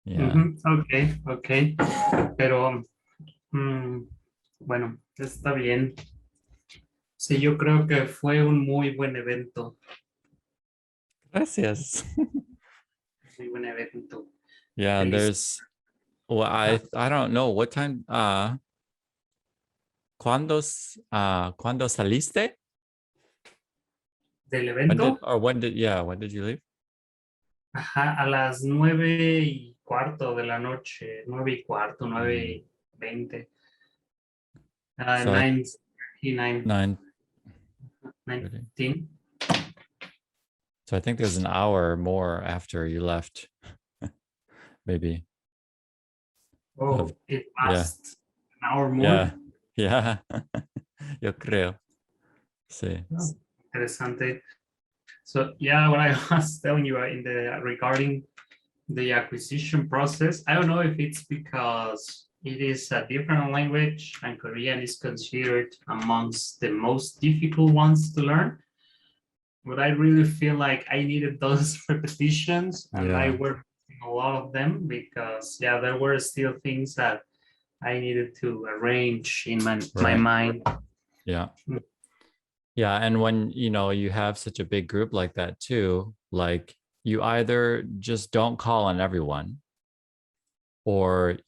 Yeah. Ok, ok. Pero, bueno, está bien. Sí, yo creo que fue un muy buen evento. Gracias. Muy buen evento. Yeah, Feliz. well, Ajá. I don't know what time cuando saliste? Del evento, When did you leave? ajá, a las 9:15 de la noche, 9:15, Mm. 9:20, So I 9:39, 9 30. 9:15. So I think there's an hour more after you left, maybe. Of Oh, it yeah. passed an hour more. Yeah. Yeah. Yo creo. Sí. Oh, interesante. So yeah, what I was telling you in the regarding the acquisition process, I don't know if it's because it is a different language and Korean is considered amongst the most difficult ones to learn. But I really feel like I needed those repetitions and I Yeah. worked a lot of them because yeah, there were still things that I needed to arrange in my Right. mind. Yeah. Yeah, and when you have such a big group like that too, like you either just don't call on everyone, or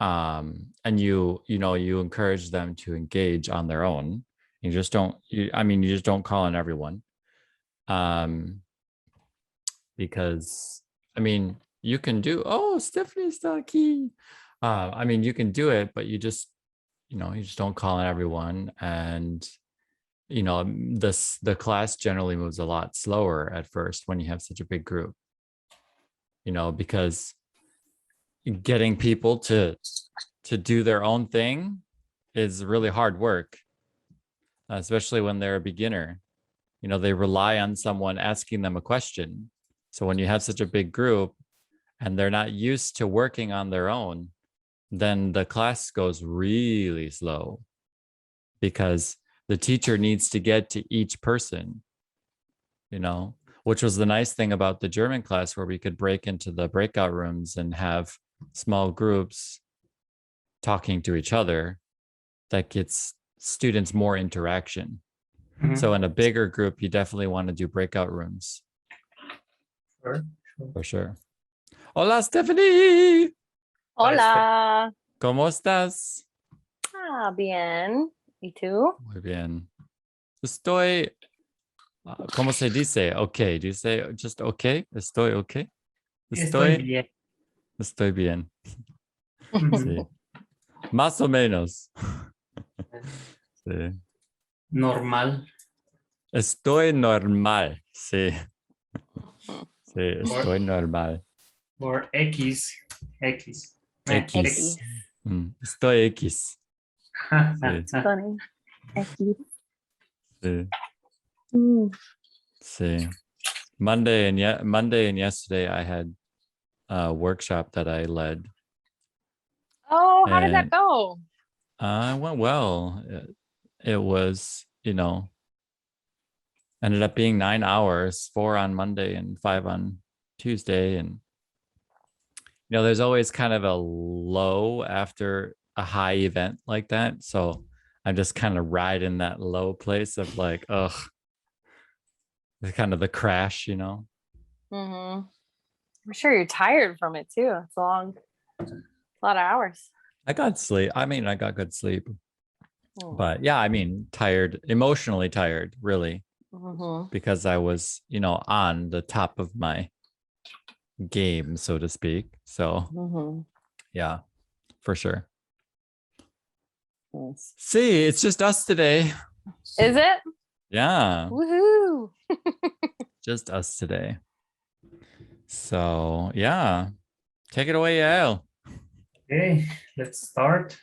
and you encourage them to engage on their own. You just don't call on everyone. Um because you can do, oh, Stephanie's not key. You can do it, but you just don't call on everyone. And the class generally moves a lot slower at first when you have such a big group, because getting people to do their own thing is really hard work, especially when they're a beginner. They rely on someone asking them a question. So when you have such a big group and they're not used to working on their own, then the class goes really slow because the teacher needs to get to each person, which was the nice thing about the German class, where we could break into the breakout rooms and have small groups talking to each other. That gets students more interaction. So Mhm. in a bigger group, you definitely want to do breakout rooms Sure, sure. for sure. Hola, Stephanie. But Hola. ¿Cómo estás? Bien. ¿Y tú? Muy bien. Estoy, ¿cómo se dice? Okay. Do you say just okay? Estoy okay. estoy Estoy, bien. estoy bien. Ujú. Sí. Más o menos. Sí. Normal. Estoy normal. Sí. Sí, Or, estoy normal. or X. X. X. X. X. Estoy X. Sí, Funny. X. sí, Mm. sí. Monday and yesterday I had a workshop that I led, Oh, how did that and go? it went well. It was, ended up being 9 hours, 4 on Monday and 5 on Tuesday. And, there's always kind of a low after a high event like that. So I'm just kind of riding that low place of like, ugh, it's kind of the crash. Mm-hmm. I'm sure you're tired from it too. It's a lot of hours. I got sleep. I got good sleep. Mm. But yeah, tired, emotionally tired, really, Mm-hmm. because I was, on the top of my game, so to speak. So Mm-hmm. yeah, for sure. Nice. See, it's just us today. Is it? Yeah, Woohoo! just us today. So yeah, take it away, Yael. Okay, let's start.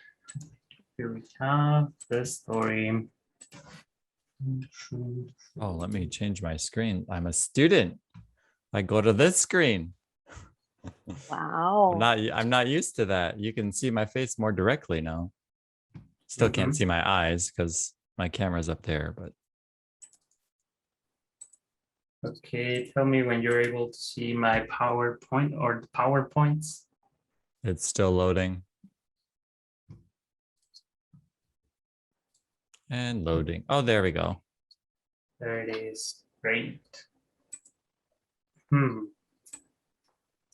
Here we have the story. Oh, let me change my screen. I'm a student. I go to this screen. Wow. I'm not used to that. You can see my face more directly now. Still can't see my eyes because my camera's up there, but Okay, tell me when you're able to see my PowerPoint or the PowerPoints. It's still loading. And loading. Oh, there we go. There it is. Great.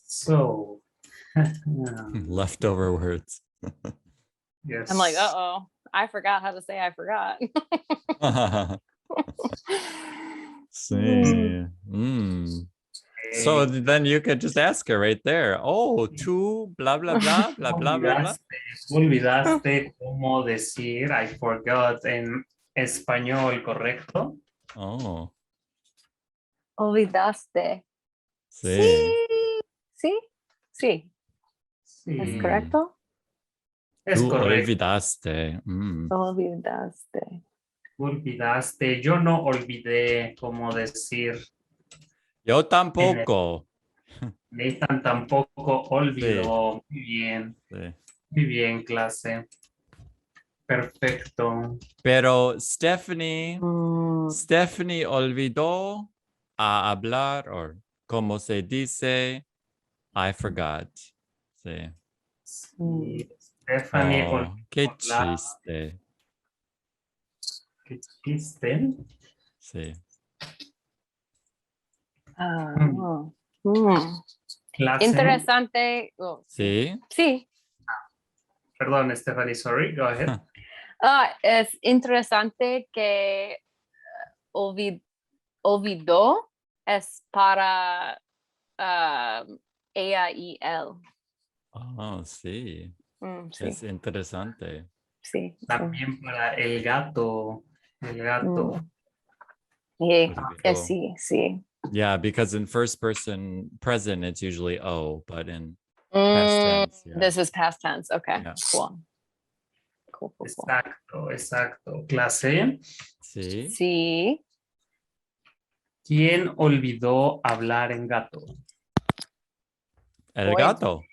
So, Leftover words. yes. I'm like, uh-oh, I forgot how to say I forgot. Sí. Mm. So then you could just ask her right there. Oh, tú, blah, blah, blah, blah, blah, blah, blah. Olvidaste cómo decir I forgot en español, ¿correcto? Oh, Olvidaste. sí. Sí. ¿Es Sí, correcto? es Tú correcto. olvidaste. Mm. Olvidaste. Olvidaste. Yo no olvidé cómo decir. Yo tampoco. Nathan tampoco Sí, olvidó. sí. Muy bien, clase. Perfecto. Pero Stephanie Mm, olvidó a hablar, o como se dice, I forgot. Sí. Sí, Stephanie olvidó Oh, qué hablar. chiste. ¿Qué chiste? Sí. ah, mm. Clase. Interesante. Oh, sí. Sí. Sí. Perdón, Stephanie, sorry, go ahead. Es interesante que olvidó es para ella y él. Oh, sí. Sí, Es interesante. sí. También para el gato. El gato. Olvidó. Sí. Yeah, because in first person present, it's usually O, but in past tense, yeah. This is past tense. Okay, Yeah. cool. Cool. Exacto. Clase. Sí. Sí. ¿Quién olvidó hablar en gato? El Floyd. gato.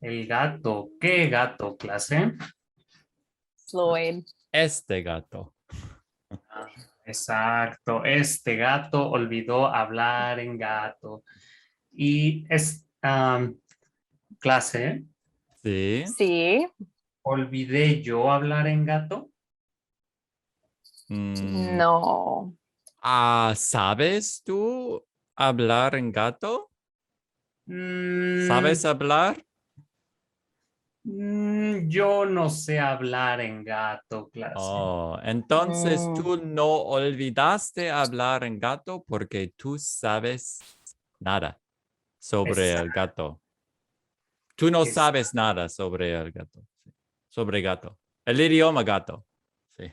El gato. ¿Qué gato, clase? Floyd. Este gato. Exacto. Este gato olvidó hablar en gato. Y es clase. Sí. Sí. ¿Olvidé yo hablar en gato? Mm, No. ¿sabes tú hablar en gato? ¿Sabes Mm, hablar? yo no sé hablar en gato, clase. Oh, entonces Mm, tú no olvidaste hablar en gato porque tú sabes nada sobre el gato. Tú no sabes nada sobre el gato. Sí. Sobre gato. El idioma gato. Sí.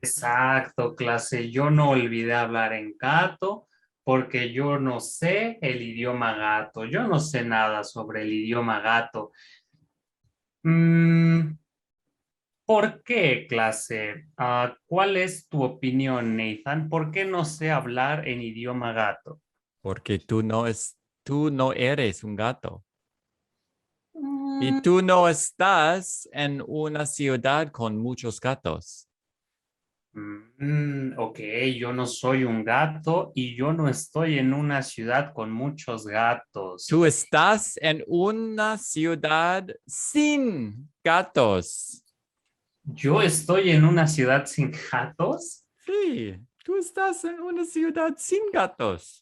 Exacto, clase. Yo no olvidé hablar en gato porque yo no sé el idioma gato. Yo no sé nada sobre el idioma gato. ¿Por qué, clase? ¿Cuál es tu opinión, Nathan? ¿Por qué no sé hablar en idioma gato? Porque tú no eres un gato. Y Mm, tú no estás en una ciudad con muchos gatos. ok, yo no soy un gato y yo no estoy en una ciudad con muchos gatos. Tú estás en una ciudad sin gatos. ¿Yo estoy en una ciudad sin gatos? Sí, tú estás en una ciudad sin gatos.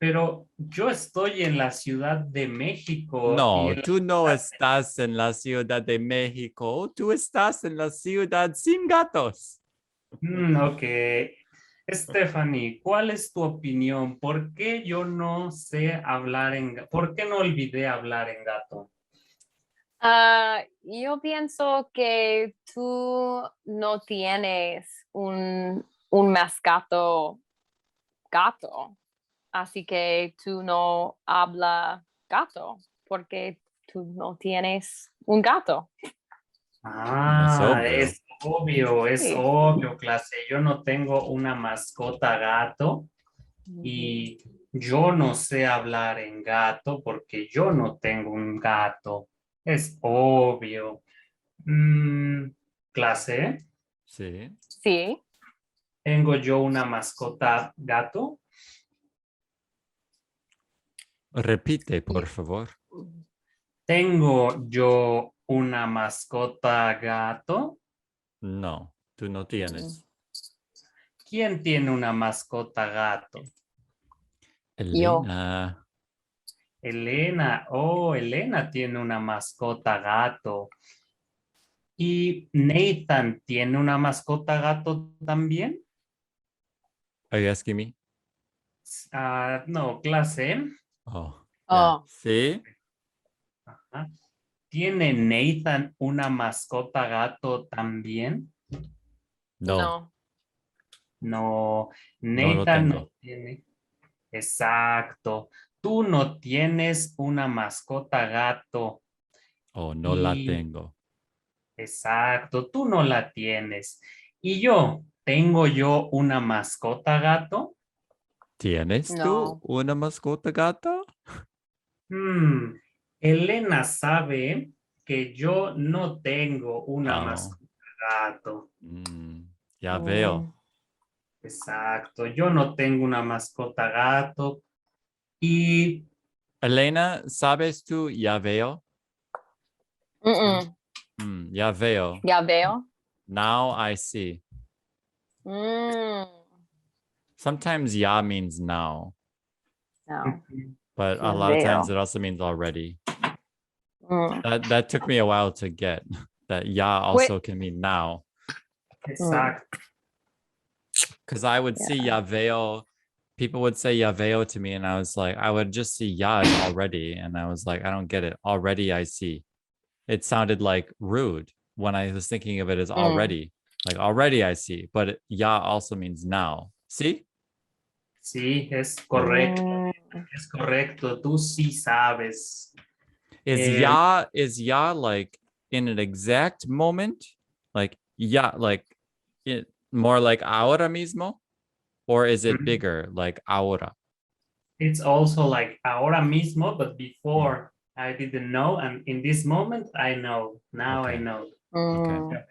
Pero yo estoy en la Ciudad de México y No, en la tú no ciudad estás en la Ciudad de México. Tú estás en la ciudad sin gatos. Ok. Stephanie, ¿cuál es tu opinión? ¿Por qué yo no sé hablar en gato? ¿Por qué no olvidé hablar en gato? yo pienso que tú no tienes un mascato gato, así que tú no hablas gato porque tú no tienes un gato. Es obvio. Es Sí. obvio, clase. Yo no tengo una mascota gato y yo no sé hablar en gato porque yo no tengo un gato. Es obvio. Clase, Sí. Sí. ¿tengo yo una mascota gato? Repite, por favor. ¿Tengo yo una mascota gato? No, tú no tienes. ¿Quién tiene una mascota gato? Yo. Elena. Elena. Oh, Elena tiene una mascota gato. ¿Y Nathan tiene una mascota gato también? Are you asking me? No, clase. Oh, yeah. Oh, See? Ajá. ¿Tiene Nathan una mascota gato también? No, No, no lo Nathan no tengo. tiene. Exacto. Tú no tienes una mascota gato. Oh, no la Y tengo. exacto, tú no la tienes. Y yo, ¿tengo yo una mascota gato? ¿Tienes tú no. una mascota gata? Hmm, Elena sabe que yo no tengo una Oh, mascota gato. ya veo. Mm, Exacto, yo no tengo una mascota gato. Y Elena, ¿sabes tú? Ya veo. mm-mm. Ya veo. Ya veo. Now I see. Mm, Sometimes ya means now, no. but a Ya lot of times veo. it also means already. Mm. That took me a while to get. That ya Wait. also can mean now. Mm, exacto, Because I would see yeah. ya veo. People would say ya veo to me, and I was like, I would just see ya as already, and I was like, I don't get it. Already I see. It sounded like rude when I was thinking of it as Mm. already. Like already I see, but ya also means now. See? sí, Yeah. Mm. es correcto, tú sí sabes. Eh, Is ya like in an exact moment? Like ya like it more like ahora mismo? Or is it bigger like ahora? it's also like ahora mismo, but Mm. before I didn't know, and in this moment I know. Now I Okay. know. Okay. Mm.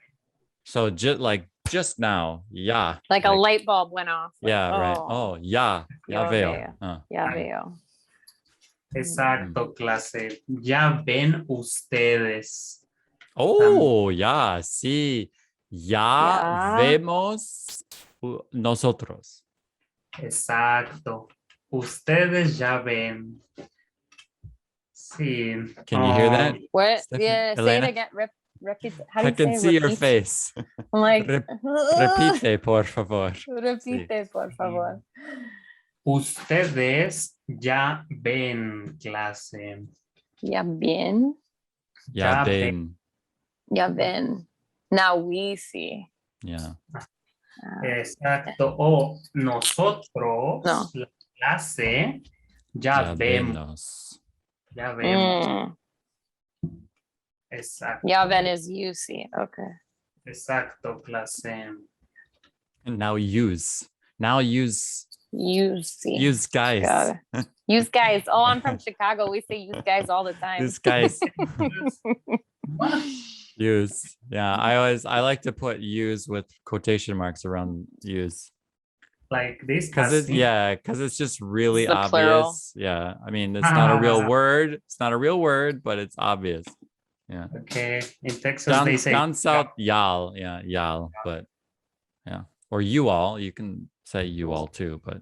So just now, yeah. Like a light bulb went off. Like, Yeah, right. oh, Oh, ya ya veo. veo. Ya veo. Exacto, clase. Ya ven ustedes. Oh, ya, sí. Ya Ya. vemos nosotros. Exacto. Ustedes ya ven. Sí. Can you hear that? What? Stephanie? Yeah. Say it Elena? again. Repeat. How do I you can say see your repeat? face. I'm like, Repite, por favor. Sí. repite, por favor. Ustedes ya ven, clase. Ya bien. Ya Ya ven. ven. Ya ven. Now we see. Yeah. Exacto. O nosotros, No. la clase, ya Ya vemos. venos. Ya vemos. Mm. Exacto. Ya ven is you see. Okay. Exacto, clase. And now use. Now use You see. guys. Got it. Use guys. Oh, I'm from Chicago. We say use guys all the time. Use guys. What? Use. Yeah, I like to put use with quotation marks around use. Like this, Because it's just really It's the plural. obvious. Yeah. I mean, it's not a real word. It's not a real word, but it's obvious. Yeah. Okay. In Texas, they say Down south, y'all. Yeah, y'all. But yeah. Or you all. You can say you all too, but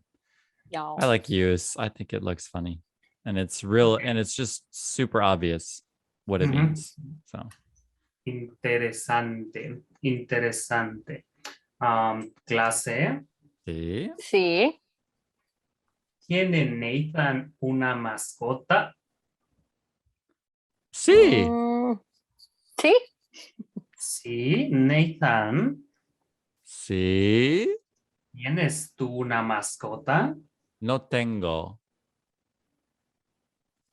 Y'all. I like use. I think it looks funny. And it's real and it's just super obvious what it means. So interesante. Interesante. Clase. sí. Sí. ¿Tiene Nathan una mascota? Sí. Sí. Sí, Nathan. Sí. ¿Tienes tú una mascota? No tengo.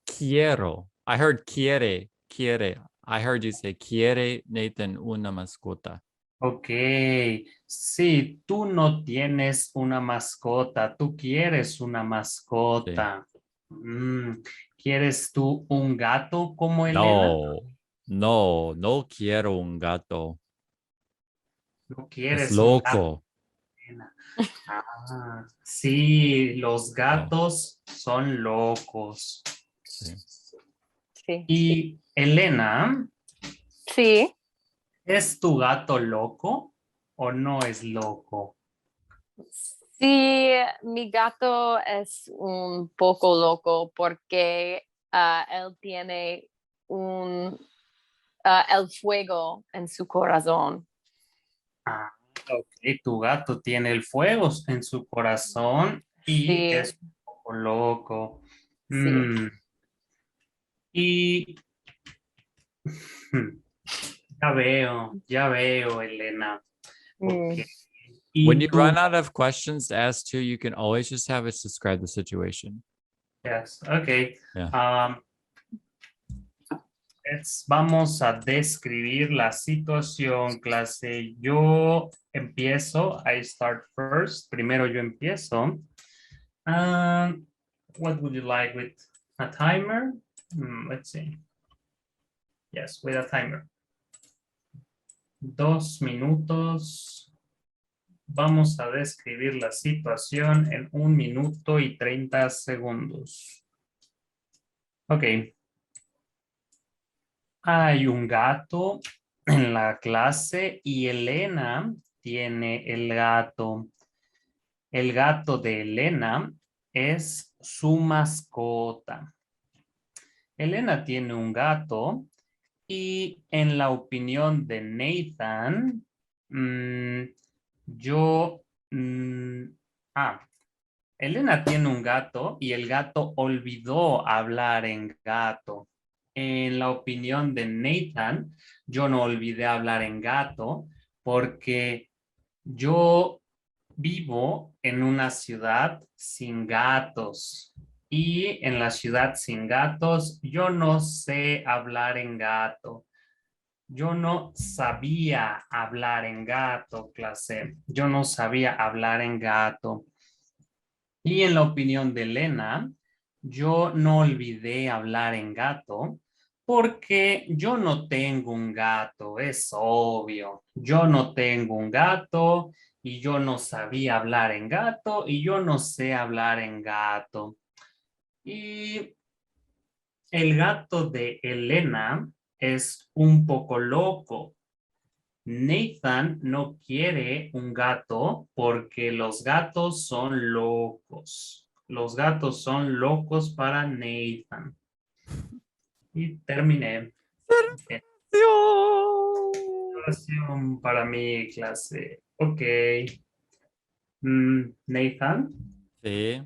Quiero. I heard quiere. Quiere. I heard you say quiere Nathan una mascota. Ok. Sí, tú no tienes una mascota. Tú quieres una mascota. ¿Quieres tú un gato como Elena? No quiero un gato. No Es quieres un gato, loco. Elena. Sí, los Oh, gatos son locos. sí. Sí. Y Elena, Sí. ¿es tu gato loco o no es loco? Sí, mi gato es un poco loco porque él tiene el fuego en su corazón. Ah, ok, tu gato tiene el fuego en su corazón y Sí, es un poco loco. sí. Mm, y ya veo, Elena. Ok. Mm, When Y you tú, run out of questions to ask to, you can always just have us describe the situation. yes, ok. Yeah. Um, vamos a describir la situación, clase. Yo empiezo, I start first. Primero yo empiezo. What would you like with a timer? Let's see. Yes, with a timer. 2 minutos. Vamos a describir la situación en 1 minuto y 30 segundos. Ok. Hay un gato en la clase y Elena tiene el gato. El gato de Elena es su mascota. Elena tiene un gato y en la opinión de Nathan, yo, mm, ah, Elena tiene un gato y el gato olvidó hablar en gato. En la opinión de Nathan, yo no olvidé hablar en gato porque yo vivo en una ciudad sin gatos y en la ciudad sin gatos yo no sé hablar en gato. Yo no sabía hablar en gato, clase. Yo no sabía hablar en gato. Y en la opinión de Elena, yo no olvidé hablar en gato porque yo no tengo un gato, es obvio. Yo no tengo un gato y yo no sabía hablar en gato y yo no sé hablar en gato. Y el gato de Elena es un poco loco. Nathan no quiere un gato porque los gatos son locos. Los gatos son locos para Nathan. Y terminé. Oración para mi clase. Ok. Nathan, Sí,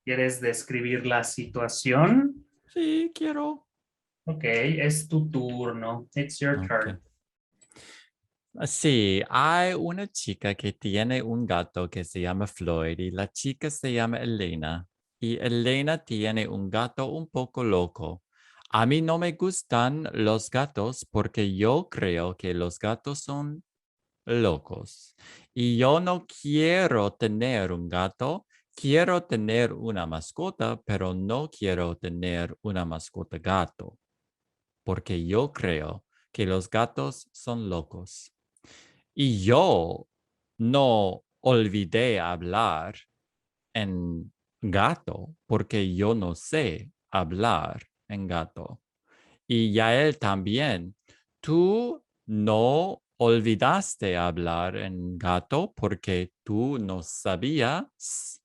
¿quieres describir la situación? sí, quiero. Ok, es tu turno. It's your Okay. turn. Sí, hay una chica que tiene un gato que se llama Floyd y la chica se llama Elena. Y Elena tiene un gato un poco loco. A mí no me gustan los gatos porque yo creo que los gatos son locos. Y yo no quiero tener un gato, quiero tener una mascota, pero no quiero tener una mascota gato, porque yo creo que los gatos son locos. Y yo no olvidé hablar en gato porque yo no sé hablar en gato. Y ya él también. Tú no olvidaste hablar en gato porque tú no sabías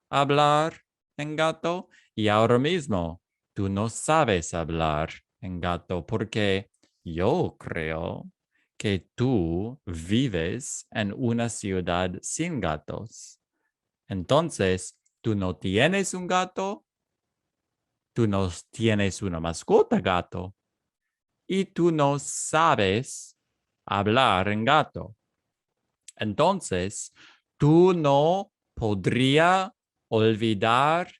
hablar en gato y ahora mismo tú no sabes hablar en gato porque yo creo que tú vives en una ciudad sin gatos. Entonces, tú no tienes un gato, tú no tienes una mascota gato y tú no sabes hablar en gato. Entonces, tú no podría olvidar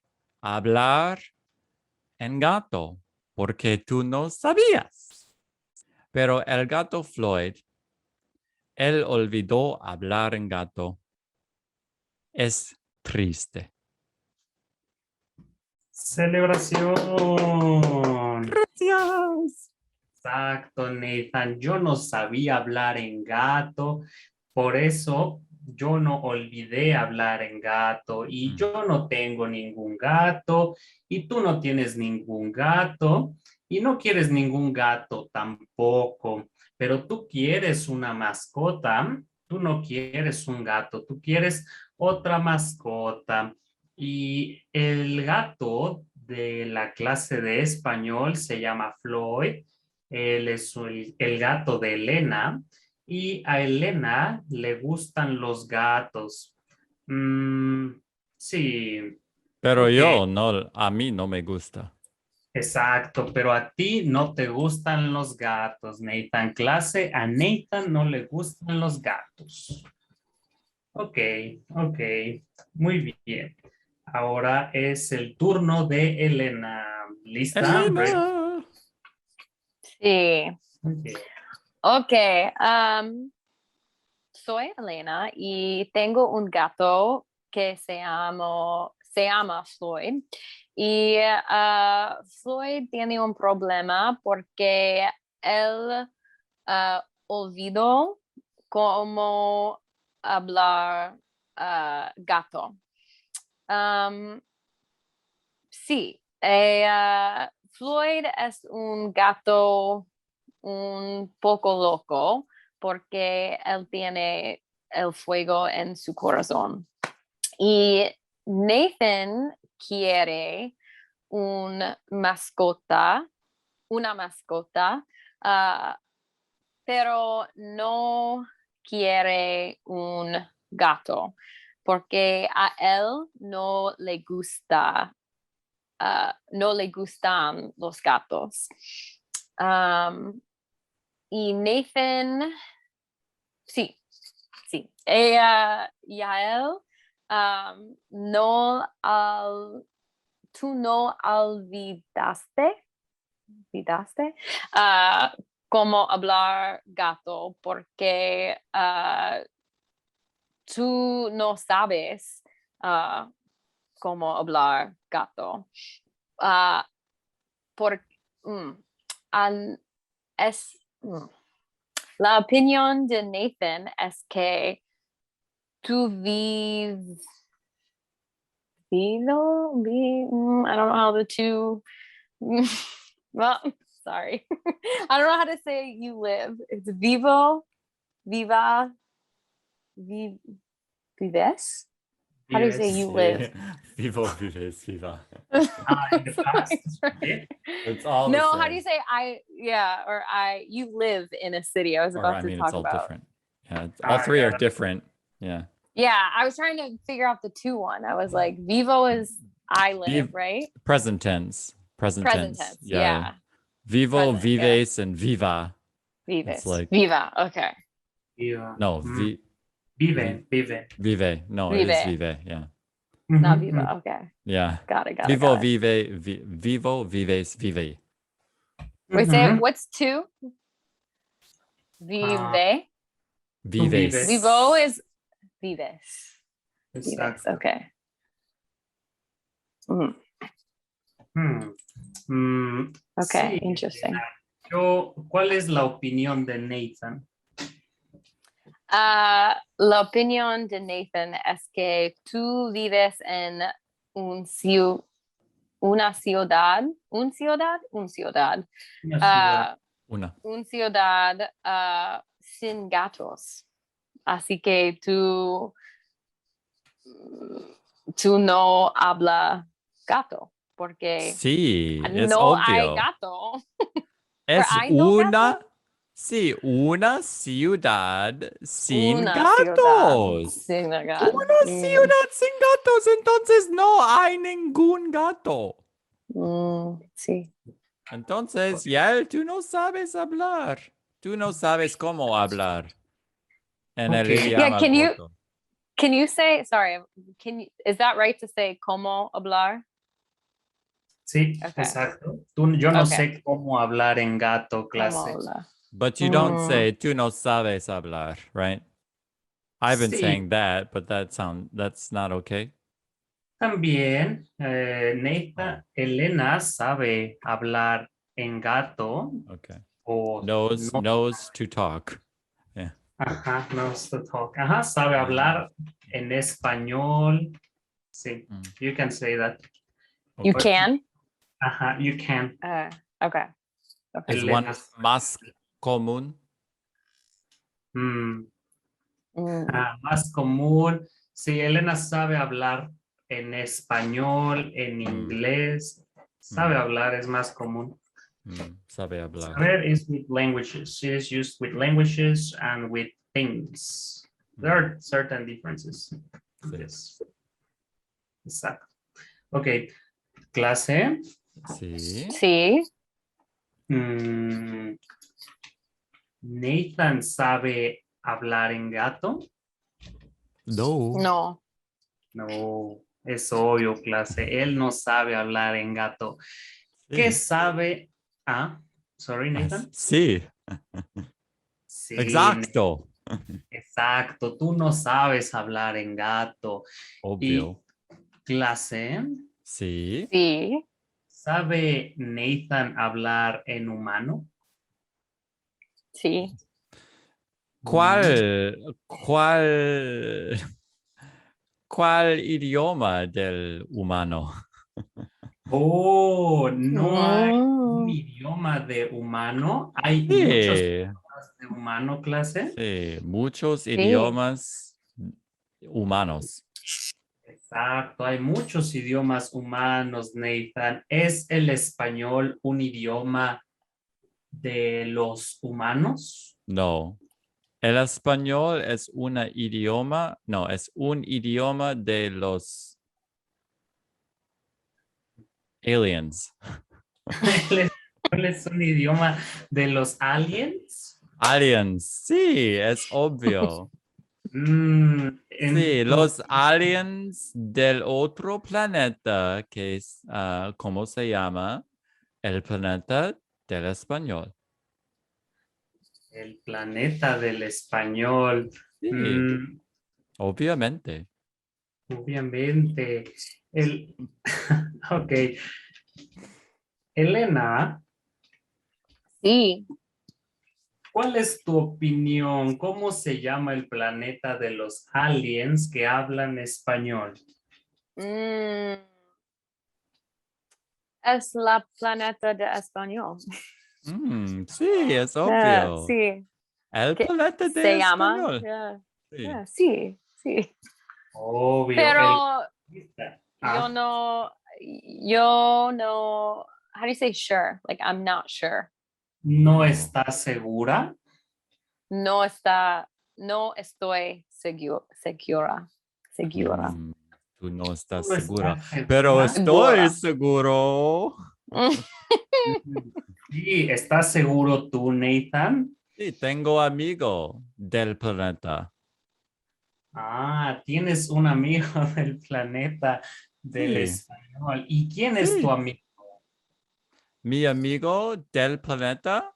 hablar en gato porque tú no sabías. Pero el gato Floyd, él olvidó hablar en gato. Es triste. Celebración. Gracias. Exacto, Nathan. Yo no sabía hablar en gato, por eso yo no olvidé hablar en gato y yo no tengo ningún gato y tú no tienes ningún gato y no quieres ningún gato tampoco, pero tú quieres una mascota, tú no quieres un gato, tú quieres otra mascota. Y el gato de la clase de español se llama Floyd. Él es el gato de Elena y a Elena le gustan los gatos. Sí, Pero ok, yo no, a mí no me gusta. exacto, pero a ti no te gustan los gatos, Nathan. Clase, a Nathan no le gustan los gatos. Ok, ok, muy bien. Ahora es el turno de Elena. ¿Lista? Elena. Sí. Ok. Ok. Soy Elena y tengo un gato que se llama Floyd. Y Floyd tiene un problema porque él olvidó cómo hablar gato. Sí, Floyd es un gato un poco loco porque él tiene el fuego en su corazón. Y Nathan quiere una mascota, ah, pero no quiere un gato porque a él no le gustan los gatos. Y Nathan, sí, sí. Y a él, um, no al, tú no olvidaste cómo hablar gato, porque tú no sabes cómo hablar gato. Ah, por, mm, an- es, la opinión de Nathan es que tú I don't know how the two, well, sorry. I don't know how to say you live. It's viva, vives? How do you say you live? Vivo, vives, viva. In the past. Okay. It's all the No, same. how do you say you live in a city? I was Or about I to mean, talk it's all about. different. Yeah, all three are different. Yeah. Yeah, I was trying to figure out the two one. I was like, vivo is I live, right? Present tense. Present Present tense. tense. Yeah. Yeah. Vivo, Present, yeah. vives, and viva. It's Vives. like Viva. Okay. Viva. no, Vive, vive. vive. No, it is Vive. vive. Yeah. Not Mhm, viva. Okay. Yeah. Got it. Vivo, vive, vivo, vives, vive. Wait, say it. mhm. What's two? Vive. Tú Vives. vives. Vivo is vives. Vives. Exacto. Okay. Mhm. Okay. Sí, Interesting. ¿Cuál es la opinión de Nathan? La opinión de Nathan es que tú vives en una ciudad, un ciudad, Una ciudad. Una. un ciudad sin gatos. Así que tú no hablas gato, porque Sí, it's no hay obvio. gato. Es ¿Hay no una, gato? sí, una ciudad sin Una ciudad gatos. sin gato. Una ciudad sin gatos, entonces no hay ningún gato. Sí. Entonces, Yael, tú no sabes hablar. Tú no sabes cómo hablar en el Ok. Yeah, idioma corto. can you say, sorry, is that right to say como hablar? Sí, Okay. exacto. Yo no Okay. sé cómo hablar en gato, Como clase. hablar. But you don't say tú no sabes hablar, right? I've been Sí, saying that, but that's not okay. también Elena sabe hablar en gato Okay. o no. Knows to talk. Yeah. Ajá, knows to talk. Ajá, sabe hablar en español. Sí, you can say that. You Okay. But- can? Ajá, you can. Okay. Es Elena. más común. Mm, Mm, más común. Sí, Elena sabe hablar en español, en inglés. Sabe hablar, es más común. Sabe hablar. Saber is with languages. It is used with languages and with things. There are certain differences. Sí. Yes. Exacto. Ok. Clase. Sí. sí. Mm, Nathan sabe hablar en gato. No. No. No, es obvio, clase. Él no sabe hablar en gato. ¿Qué Sí. sabe? Ah, sorry, Nathan. Sí. Sí, Exacto. exacto. Tú no sabes hablar en gato. Y Obvio. clase, Sí. Sí. ¿sabe Nathan hablar en humano? Sí. Mm. ¿Cuál, cuál idioma del humano? Oh, no hay un Mm, idioma de humano. Hay muchos Sí. idiomas de humano, clase. Sí, muchos sí. idiomas humanos. Exacto, hay muchos idiomas humanos, Nathan. ¿Es el español un idioma de los humanos? No. El español es una idioma, no, es un idioma de los aliens. ¿El español es un idioma de los aliens? Aliens, sí, es obvio. Sí, En tu, los aliens del otro planeta, que es, ¿cómo se llama? El planeta del español. el planeta del español. Sí, Mm, obviamente. Obviamente. El, ok. Elena, Sí. ¿cuál es tu opinión? ¿Cómo se llama el planeta de los aliens que hablan español? Mm, es la planeta de español. Sí, es obvio. Sí. El ¿Qué planeta se de llama? español. Yeah, Sí. yeah, sí, sí. Obvio, el Pero yo ah, no, how do you say sure? Like, I'm not sure. no Oh, está segura. No estoy segura. mm, tú no estás ¿No segura, está pero segura? estoy Segura. seguro. Sí, ¿estás seguro tú, Nathan? Sí, tengo amigo del planeta. Ah, tienes un amigo del planeta del Sí, español. ¿Y quién es tu sí. amigo? Mi amigo del planeta.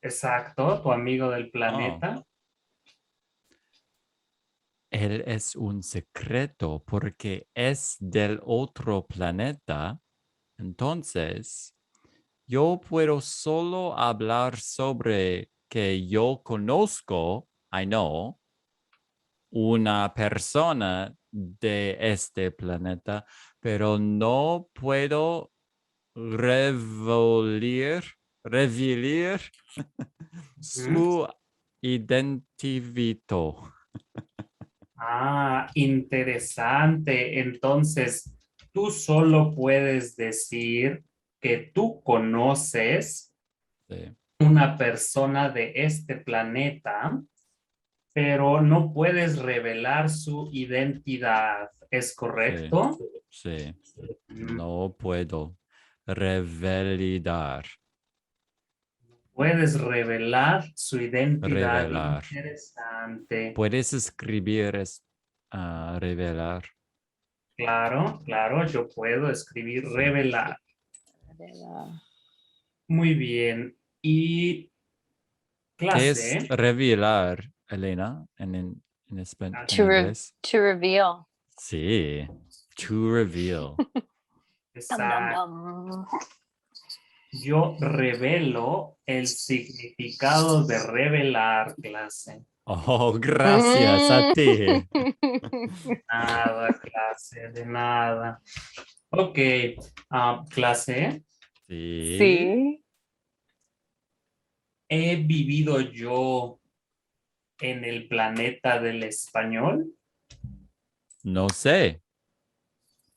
Exacto, tu amigo del Oh, planeta. él es un secreto porque es del otro planeta. Entonces, yo puedo solo hablar sobre que yo conozco, I know, una persona de este planeta, pero no puedo revelar Ujú. su identito. Ah, interesante. Entonces, tú solo puedes decir que tú conoces Sí, una persona de este planeta, pero no puedes revelar su identidad. ¿Es sí, correcto? sí. Mm, No puedo revelar, Puedes revelar su identidad. revelar. Interesante. Puedes escribir revelar. Claro, claro, yo puedo escribir Sí. revelar. Muy bien. Y ¿Qué es clase. revelar, Elena, en inglés? To reveal. Sí, to reveal. Dum dum Exacto. dum. Yo revelo el significado de revelar, clase. Oh, gracias a Mm. ti. Nada, clase, de nada. Ok, clase. Sí. Sí. ¿He vivido yo en el planeta del español? No sé.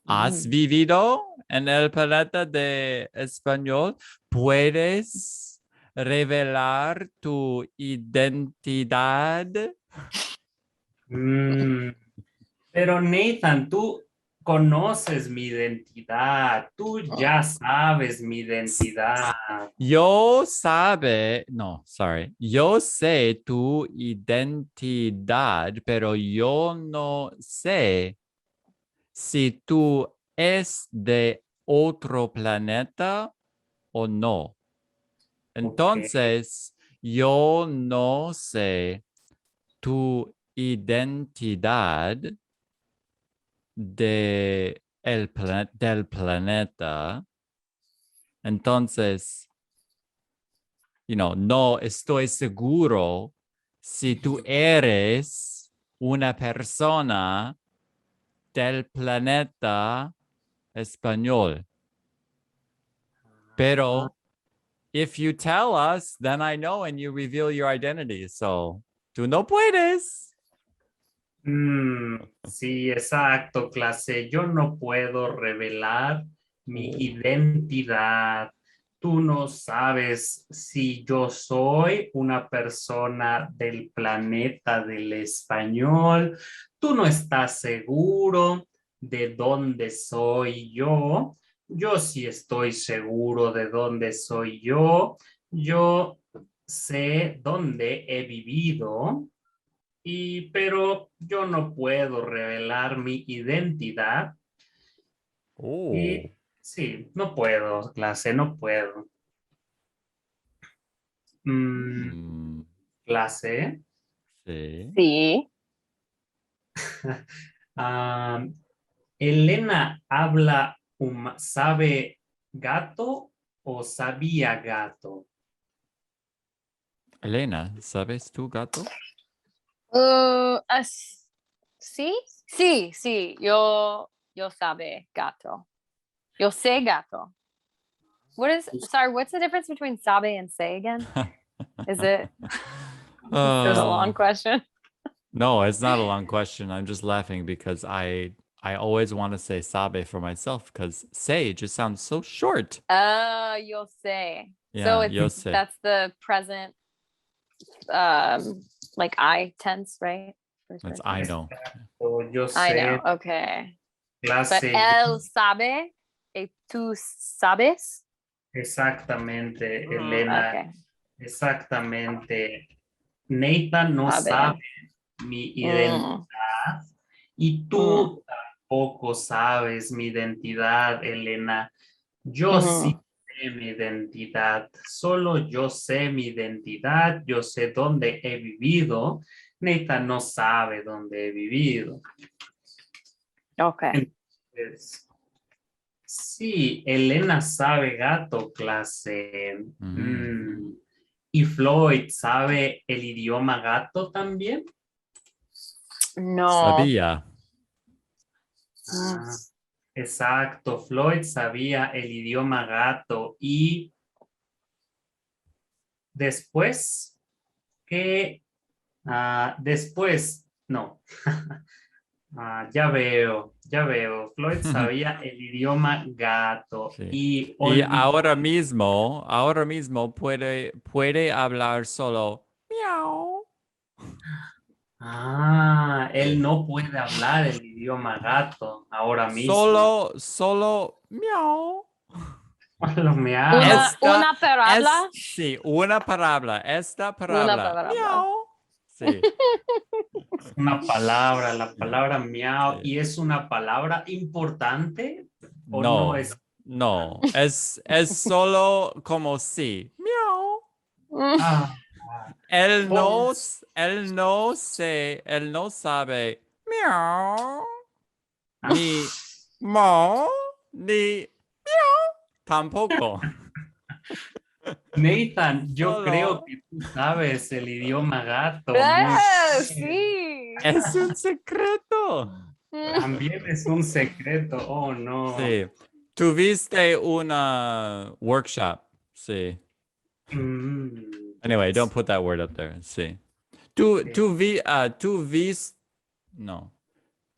¿Has vivido en el planeta de español? ¿Puedes revelar tu identidad? Mm, pero Nathan, tú conoces mi identidad, tú ya sabes mi identidad. Yo sabe, no, sorry. Yo sé tu identidad, pero yo no sé si tú es de otro planeta o no. Ok. Entonces, yo no sé tu identidad del planeta. Entonces, no estoy seguro si tú eres una persona del planeta español. Pero if you tell us, then I know and you reveal your identity. So, tú no puedes. Sí, exacto, clase. Yo no puedo revelar mi identidad. Tú no sabes si yo soy una persona del planeta del español. Tú no estás seguro de dónde soy yo. Yo sí estoy seguro de dónde soy yo. Yo sé dónde he vivido pero yo no puedo revelar mi identidad Oh. y sí, no puedo, clase, no puedo. Mm, Mm, clase, sí. Sí. ah, Elena habla, ¿sabe gato o sabía gato? Elena, ¿sabes tú, gato? Sí, sí, sí. Yo sabe gato. Yo sé gato. Sorry, what's the difference between sabe and say again? Is it is it a long question? No, it's not a long question. I'm just laughing because I always want to say sabe for myself because say just sounds so short. Yo sé. So Yeah, yo sé. that's the present um like I tense, right? First That's person. I know. O yo I know. sé, Okay. But clase, él sabe y tú sabes. exactamente, Elena, Okay. exactamente. Nathan no sabe Sabe. mi Mm, identidad y mm, tú tampoco sabes mi identidad, Elena. Yo sí mm. sé mi identidad, solo yo sé mi identidad, yo sé dónde he vivido. Nathan no sabe dónde he vivido. Okay. Entonces, sí, Elena sabe gato, clase. Mm. Mm. ¿Y Floyd sabe el idioma gato también? No. Sabía. Mm. Ah, exacto, Floyd sabía el idioma gato y después después, no. Ya veo, Floyd sabía el idioma gato Sí. y Y olvidó. ahora mismo puede hablar solo miau. Él Sí. no puede hablar el idioma gato ahora mismo. Solo miau. Lo meow. Una palabra. Sí, una palabra, esta Una palabra, palabra. miau. Sí, Una palabra, la palabra miau, sí. y es una palabra importante o no No, es. no, es solo como sí, miau. Mm. Ah, oh, Él no sabe miau, ah. ni mo, ni tampoco. Nathan, yo creo Solo que tú sabes el idioma gato muy bien. Sí. es un secreto. Mm. También es un secreto. Oh, no. Sí. Tuviste una workshop. Sí. Anyway, don't put that word up there. Sí. No.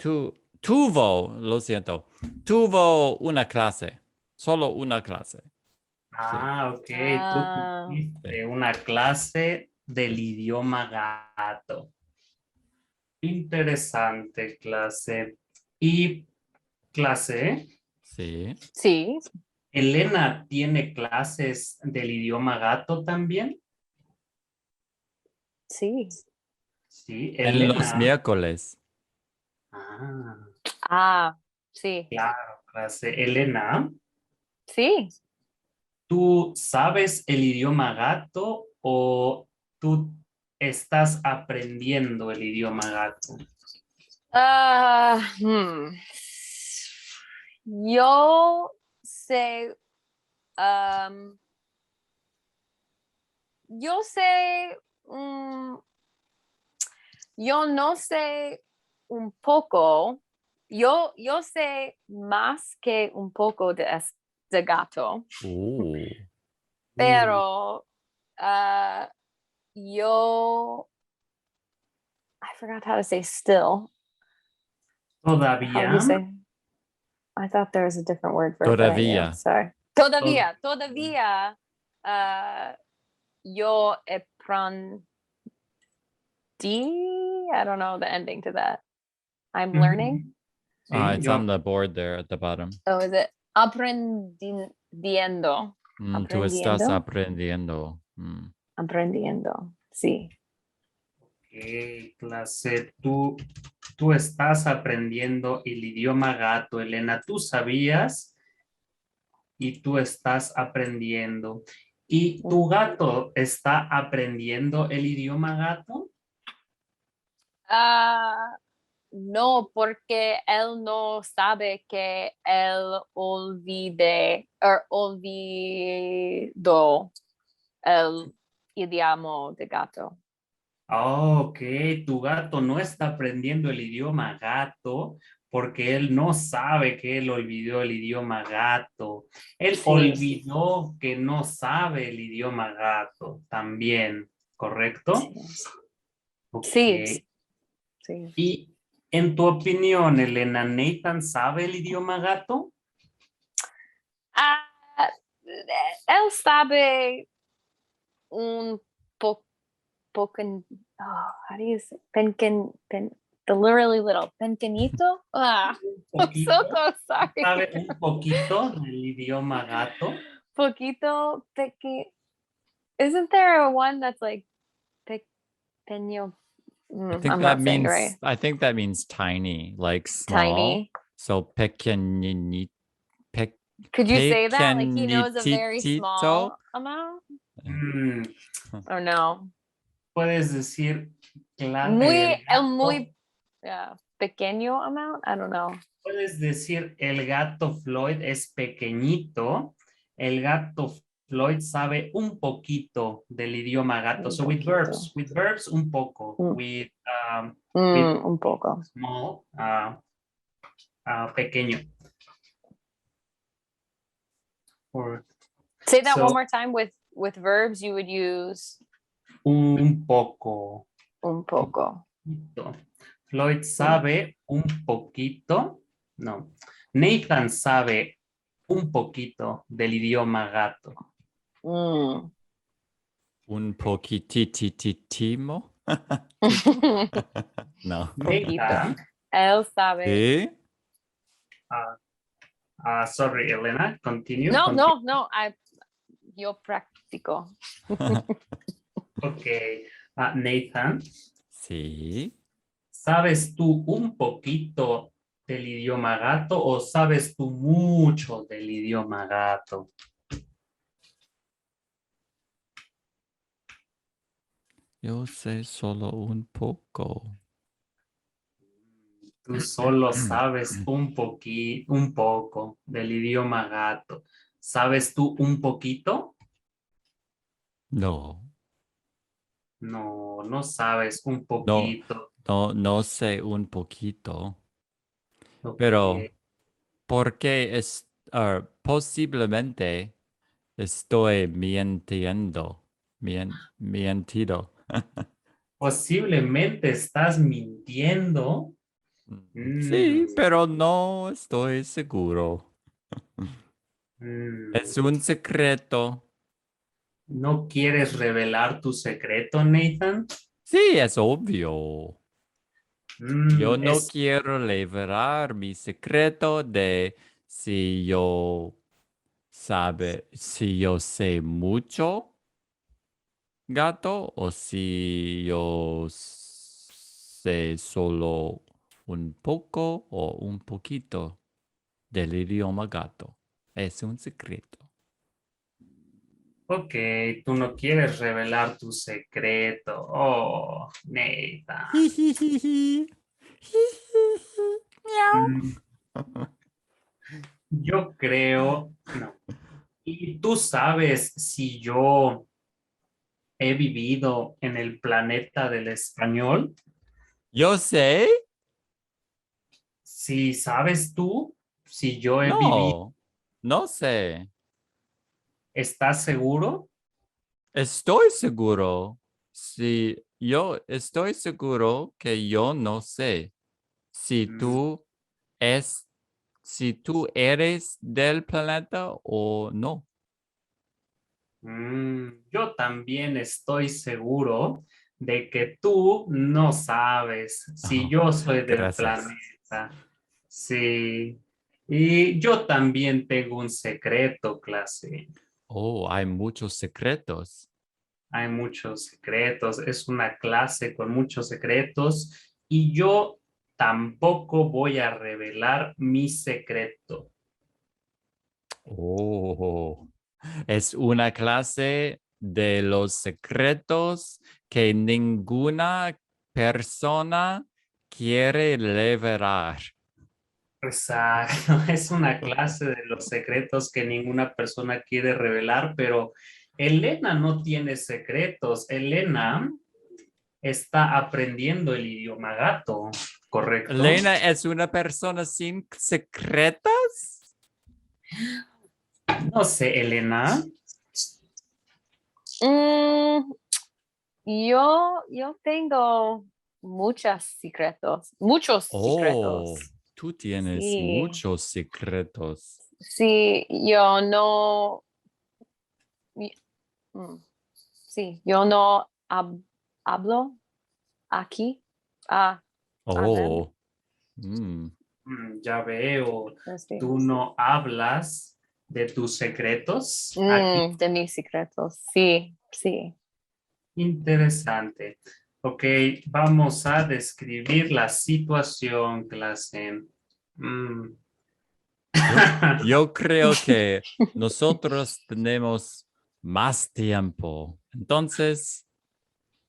Lo siento. Tuvo una clase. Solo una clase. Ah, ok. Tú Ah, tuviste una clase del idioma gato. Interesante clase. Y clase, Sí. sí, Elena tiene clases del idioma gato también. sí. Sí, En los Elena. miércoles. Ah, Ah, sí, claro, clase. Elena, sí. ¿tú sabes el idioma gato o tú estás aprendiendo el idioma gato? Ah, Yo sé, um, yo sé, mm, yo no sé un poco, yo sé más que un poco de gato, Mm, pero ah, yo, I forgot how to say still. How do you ¿Todavía? say? I thought there was a different word for it, but I knew. Todavía. Sorry. Todavía, uh, yo aprendí. I don't know the ending to that. I'm learning. Sí, It's yo. on the board there at the bottom. Oh, is it aprendiendo? Tú estás Aprendiendo. aprendiendo. Aprendiendo. Sí. Ok, clase, tú estás aprendiendo el idioma gato, Elena. ¿Tú sabías? Y tú estás aprendiendo. ¿Y tu gato está aprendiendo el idioma gato? Ah, no, porque él no sabe que él olvidó el idioma de gato. Ok, tu gato no está aprendiendo el idioma gato porque él no sabe que él olvidó el idioma gato. Él Sí. olvidó que no sabe el idioma gato también, ¿correcto? Ok. Sí, sí. Y en tu opinión, Elena, ¿Nathan sabe el idioma gato? Ah, él sabe un poco, how do you say, the literally little, pequeñito? Ah, Un I'm so poquito. sorry. ¿Sabe un poquito del idioma gato? Poquito, isn't there a one that's like pequeño? I'm not saying it right. I think that means tiny, like small. Tiny. So pequeñito. Could you say that? Like he knows a very Pequeñitito. small amount? Mm, Or no? puedes decir Muy, el gato. pequeño amount? I don't know. Puedes decir el gato Floyd es pequeñito. El gato Floyd sabe un poquito del idioma gato. Un So with poquito. verbs, un poco. Mm. With Un poco. small, pequeño. Or, Say that so, one more time with verbs you would use un poco. un poco. Floyd sabe un poquito. No. Nathan sabe un poquito del idioma gato. Mm. Un poquitititimo. No. Poquito. Nathan, Él sabe. ¿Sí? sorry, Elena, continue. No. Yo practico. Ok. Nathan, Sí. ¿sabes tú un poquito del idioma gato o sabes tú mucho del idioma gato? Yo sé solo un poco. Tú solo sabes un poco del idioma gato. ¿Sabes tú un poquito? No. No, no sabes un No, poquito. no sé un poquito. Ok. Pero, ¿por qué posiblemente estoy mintiendo. Mientido. Posiblemente estás mintiendo. Sí, Mm, pero no estoy seguro. Es mm. un secreto. ¿No quieres revelar tu secreto, Nathan? Sí, es obvio. Yo no Es quiero revelar mi secreto de si yo si yo sé mucho gato o si yo sé solo un poco o un poquito del idioma gato. Es un secreto. ok, tú no quieres revelar tu secreto. Oh, Nathan. Miau. Mm, yo creo, no. ¿Y tú sabes si yo he vivido en el planeta del español? Yo sé. Si sabes tú, si yo he vivido, No, no sé. ¿estás seguro? Estoy seguro. Si yo estoy seguro que yo no sé si Mm, es, si tú eres del planeta o no. yo también estoy seguro de que tú no sabes si Oh, yo soy del gracias. planeta. Sí. Y yo también tengo un secreto, clase. Oh, hay muchos secretos. Hay muchos secretos. Es una clase con muchos secretos y yo tampoco voy a revelar mi secreto. Oh, es una clase de los secretos que ninguna persona quiere revelar. Exacto, es una clase de los secretos que ninguna persona quiere revelar, pero Elena no tiene secretos. Elena está aprendiendo el idioma gato, ¿correcto? Elena es una persona sin secretos. No sé, Elena. Mm, yo tengo muchos Oh, secretos. tú tienes Sí, muchos secretos. sí, yo no, y- mm, sí, yo no hablo aquí. Ah, hablando. Oh, mm. Ya veo, Sí. tú no hablas de tus secretos aquí. De mis secretos. Sí, sí. Interesante. Ok, vamos a describir la situación, clase. Mm. Yo creo que nosotros tenemos más tiempo. Entonces,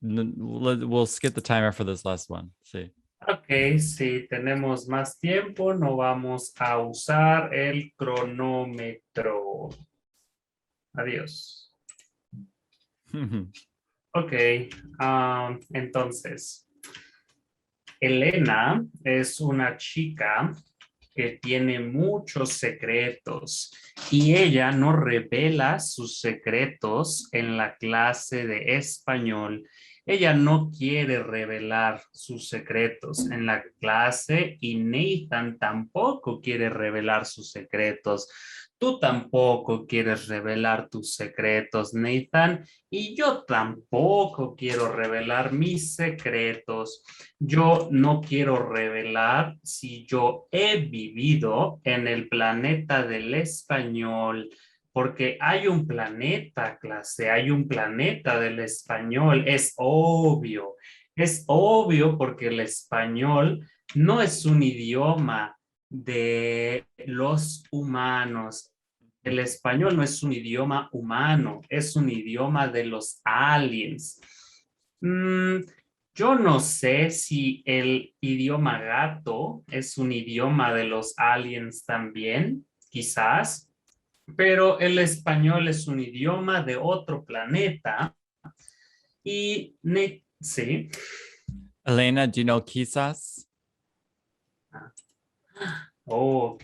we'll skip the timer for this last one. Sí. Ok, si tenemos más tiempo, no vamos a usar el cronómetro. Adiós. Ok, entonces, Elena es una chica que tiene muchos secretos y ella no revela sus secretos en la clase de español. Ella no quiere revelar sus secretos en la clase y Nathan tampoco quiere revelar sus secretos. Tú tampoco quieres revelar tus secretos, Nathan, y yo tampoco quiero revelar mis secretos. Yo no quiero revelar si yo he vivido en el planeta del español, porque hay un planeta, clase, hay un planeta del español, es obvio porque el español no es un idioma de los humanos. El español no es un idioma humano, es un idioma de los aliens. Mm, yo no sé si el idioma gato es un idioma de los aliens también, quizás, pero el español es un idioma de otro planeta y sí. Elena, do you know quizás? Oh, ok.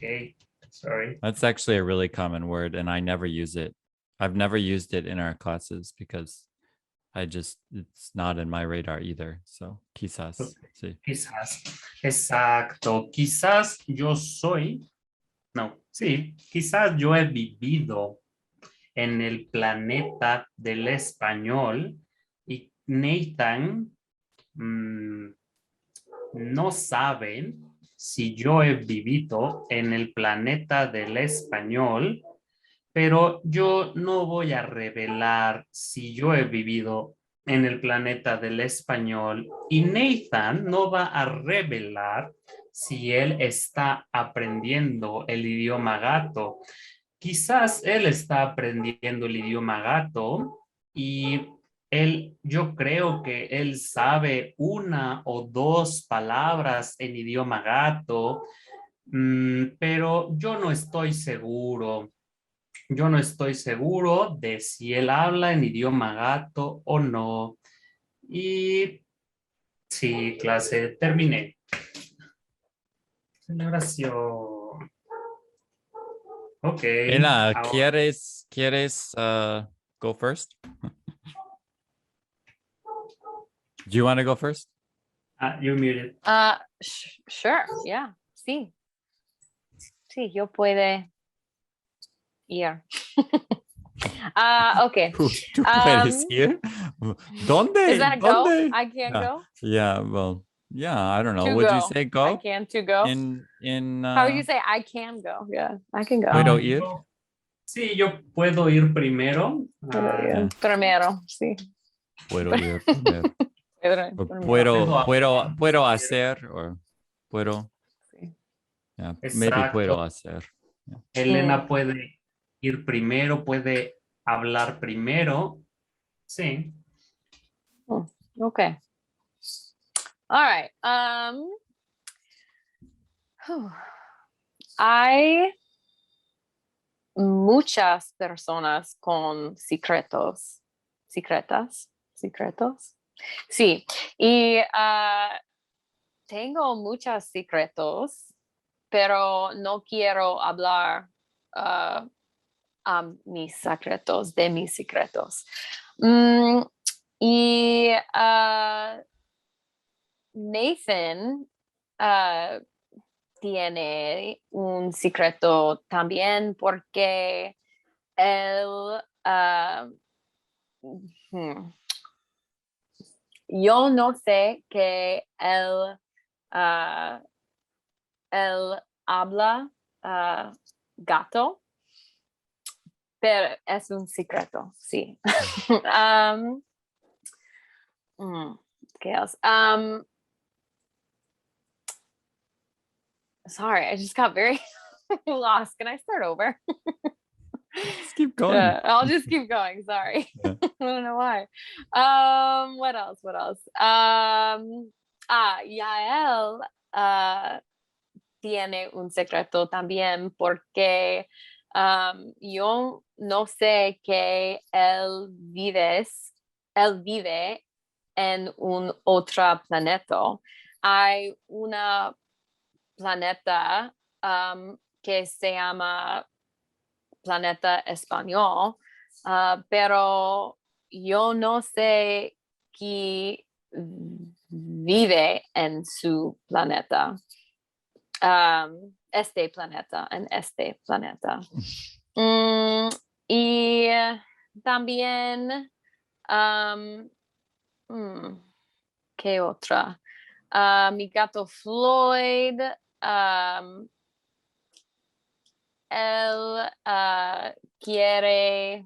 Sorry. That's actually a really common word, and I never use it. I've never used it in our classes because it's not in my radar either. So quizás, sí. Quizás. Exacto. Quizás yo soy. No, sí. Quizás yo he vivido en el planeta del español y Nathan no saben si yo he vivido en el planeta del español, pero yo no voy a revelar si yo he vivido en el planeta del español y Nathan no va a revelar si él está aprendiendo el idioma gato. Quizás él está aprendiendo el idioma gato y yo creo que él sabe una o dos palabras en idioma gato, pero yo no estoy seguro. Yo no estoy seguro de si él habla en idioma gato o no. Y sí, clase, terminé. Celebración. Ok. Ena, Ahora, ¿quieres go first? Do you want to go first? you're muted. Sure, yeah, sí. Sí, yo puedo ir. Okay. ¿Tú puedes ir? ¿Dónde? Is that a ¿Dónde? go? I can't Yeah. go. Yeah, well, yeah, I don't know. To Would you go. say I go? can to go. In How would you say I can go? Yeah, I can go. Puedo ir? Sí, yo puedo ir primero. Yeah. Primero, sí. Puedo ir primero. Primero. Puedo hacer o puedo. Sí. Yeah, maybe puedo Exacto. hacer. Elena puede ir primero, puede hablar primero. Sí. Okay. All right. Hay muchas personas con secretos. Secretos. Sí. Y tengo muchos secretos, pero no quiero hablar mis secretos, de mis secretos. Y Nathan tiene un secreto también porque él, yo no sé que él habla gato, pero es un secreto, sí. ¿Qué else? Sorry, I just got very lost. Can I start over? Just keep going. I'll just keep going. Sorry. Yeah. I don't know why. What else? Yael tiene un secreto también porque yo no sé que él vive en un otro planeta. Hay una planeta que se llama planeta español, pero yo no sé qui vive en su planeta. Este planeta. Y también, ¿qué otra? Mi gato Floyd, él quiere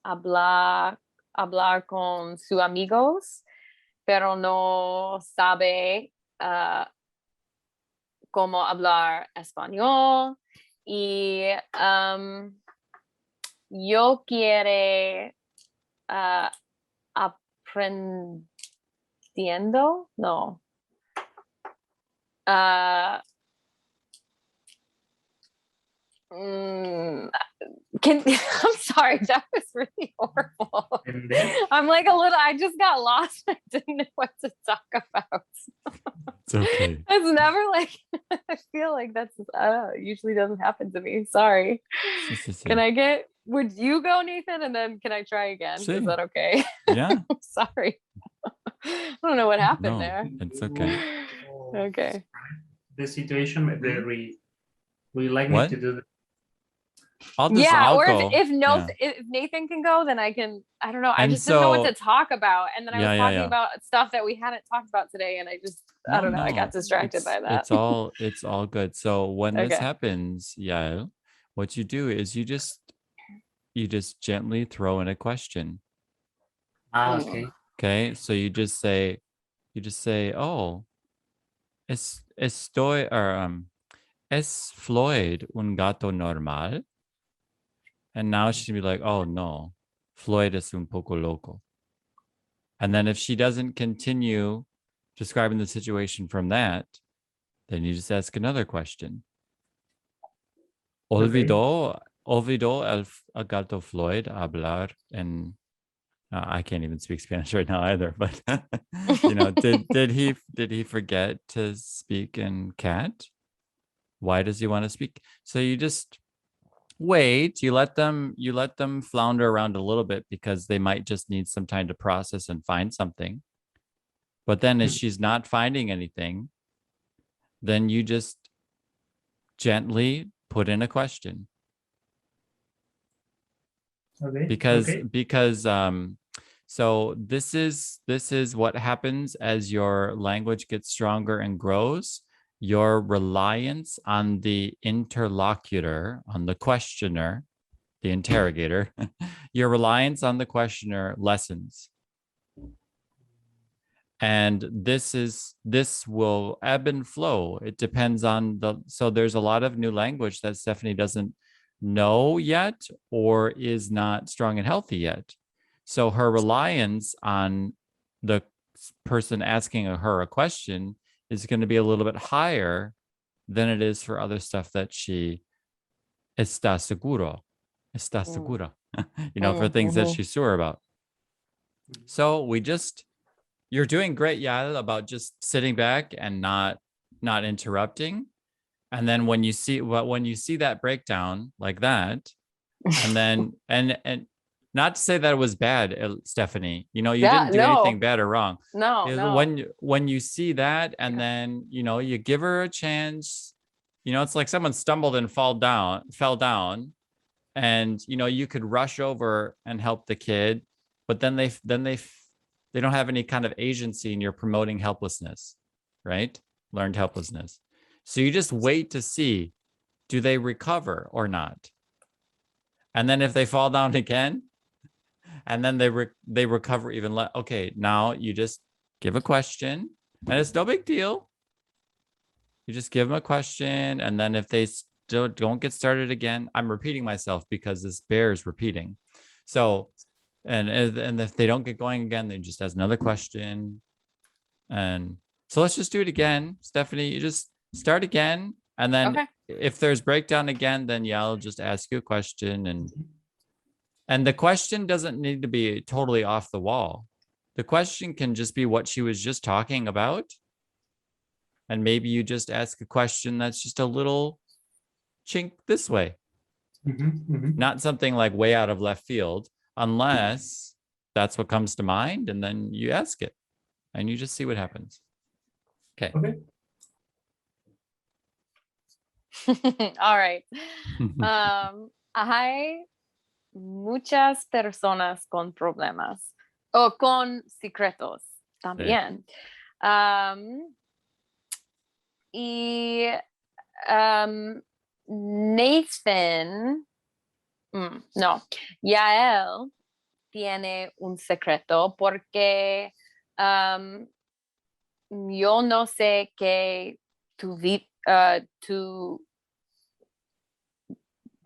hablar con sus amigos, pero no sabe cómo hablar español. Y yo quiero aprendiendo, no. I'm sorry, that was really horrible. I'm like I just got lost. I didn't know what to talk about. It's okay. It's never like, I feel like that's usually doesn't happen to me. Sorry. Would you go, Nathan? And then can I try again? Sí. Is that okay? Yeah. Sorry. I don't know what happened No, there. it's okay. Okay. The situation, we like me What? to do I'll Or go. if Nathan can go, then I can. I don't know. I And just didn't know what so- to talk about, and then I was Yeah, talking yeah. about stuff that we hadn't talked about today, and I don't know. I got distracted by that. It's all good. So when this Okay. happens, yeah, what you do is you just gently throw in a question. Okay. Okay, so you just say, oh, estoy or es Floyd un gato normal? And now she'd be like, oh no, Floyd es un poco loco. And then if she doesn't continue describing the situation from that, then you just ask another question. Olvidó el gato Floyd hablar en I can't even speak Spanish right now either, but did he forget to speak in cat? Why does he want to speak? So you just wait, you let them flounder around a little bit because they might just need some time to process and find something. But then if she's not finding anything, then you just gently put in a question. Okay. Because so this is what happens as your language gets stronger and grows. Your reliance on the interlocutor, on the questioner, the interrogator, your reliance on the questioner lessens. And this will ebb and flow. It depends on so there's a lot of new language that Stephanie doesn't know yet or is not strong and healthy yet. So her reliance on the person asking her a question is going to be a little bit higher than it is for other stuff that she está segura, for things that she's sure about. So you're doing great, Yael, about just sitting back and not interrupting. And then when you see that breakdown like that, and then and not to say that it was bad, Stephanie, you didn't do anything bad or wrong. No. When you see that, and then you give her a chance, it's like someone stumbled and fell down, and you could rush over and help the kid, but then they don't have any kind of agency, and you're promoting helplessness, right? Learned helplessness. So you just wait to see, do they recover or not? And then if they fall down again, and then they recover even less. Okay, now you just give a question, and it's no big deal. You just give them a question, and then if they still don't get started again, I'm repeating myself because this bears repeating. So, and if they don't get going again, then just ask another question. And so let's just do it again, Stephanie. You just start again, and then if there's breakdown again, then I'll just ask you a question, and the question doesn't need to be totally off the wall. The question can just be what she was just talking about. And maybe you just ask a question that's just a little chink this way. Not something like way out of left field, unless that's what comes to mind. And then you ask it and you just see what happens. Okay. All right. Hay muchas personas con problemas o con secretos también. Y Nathan, no, Yael tiene un secreto porque yo no sé que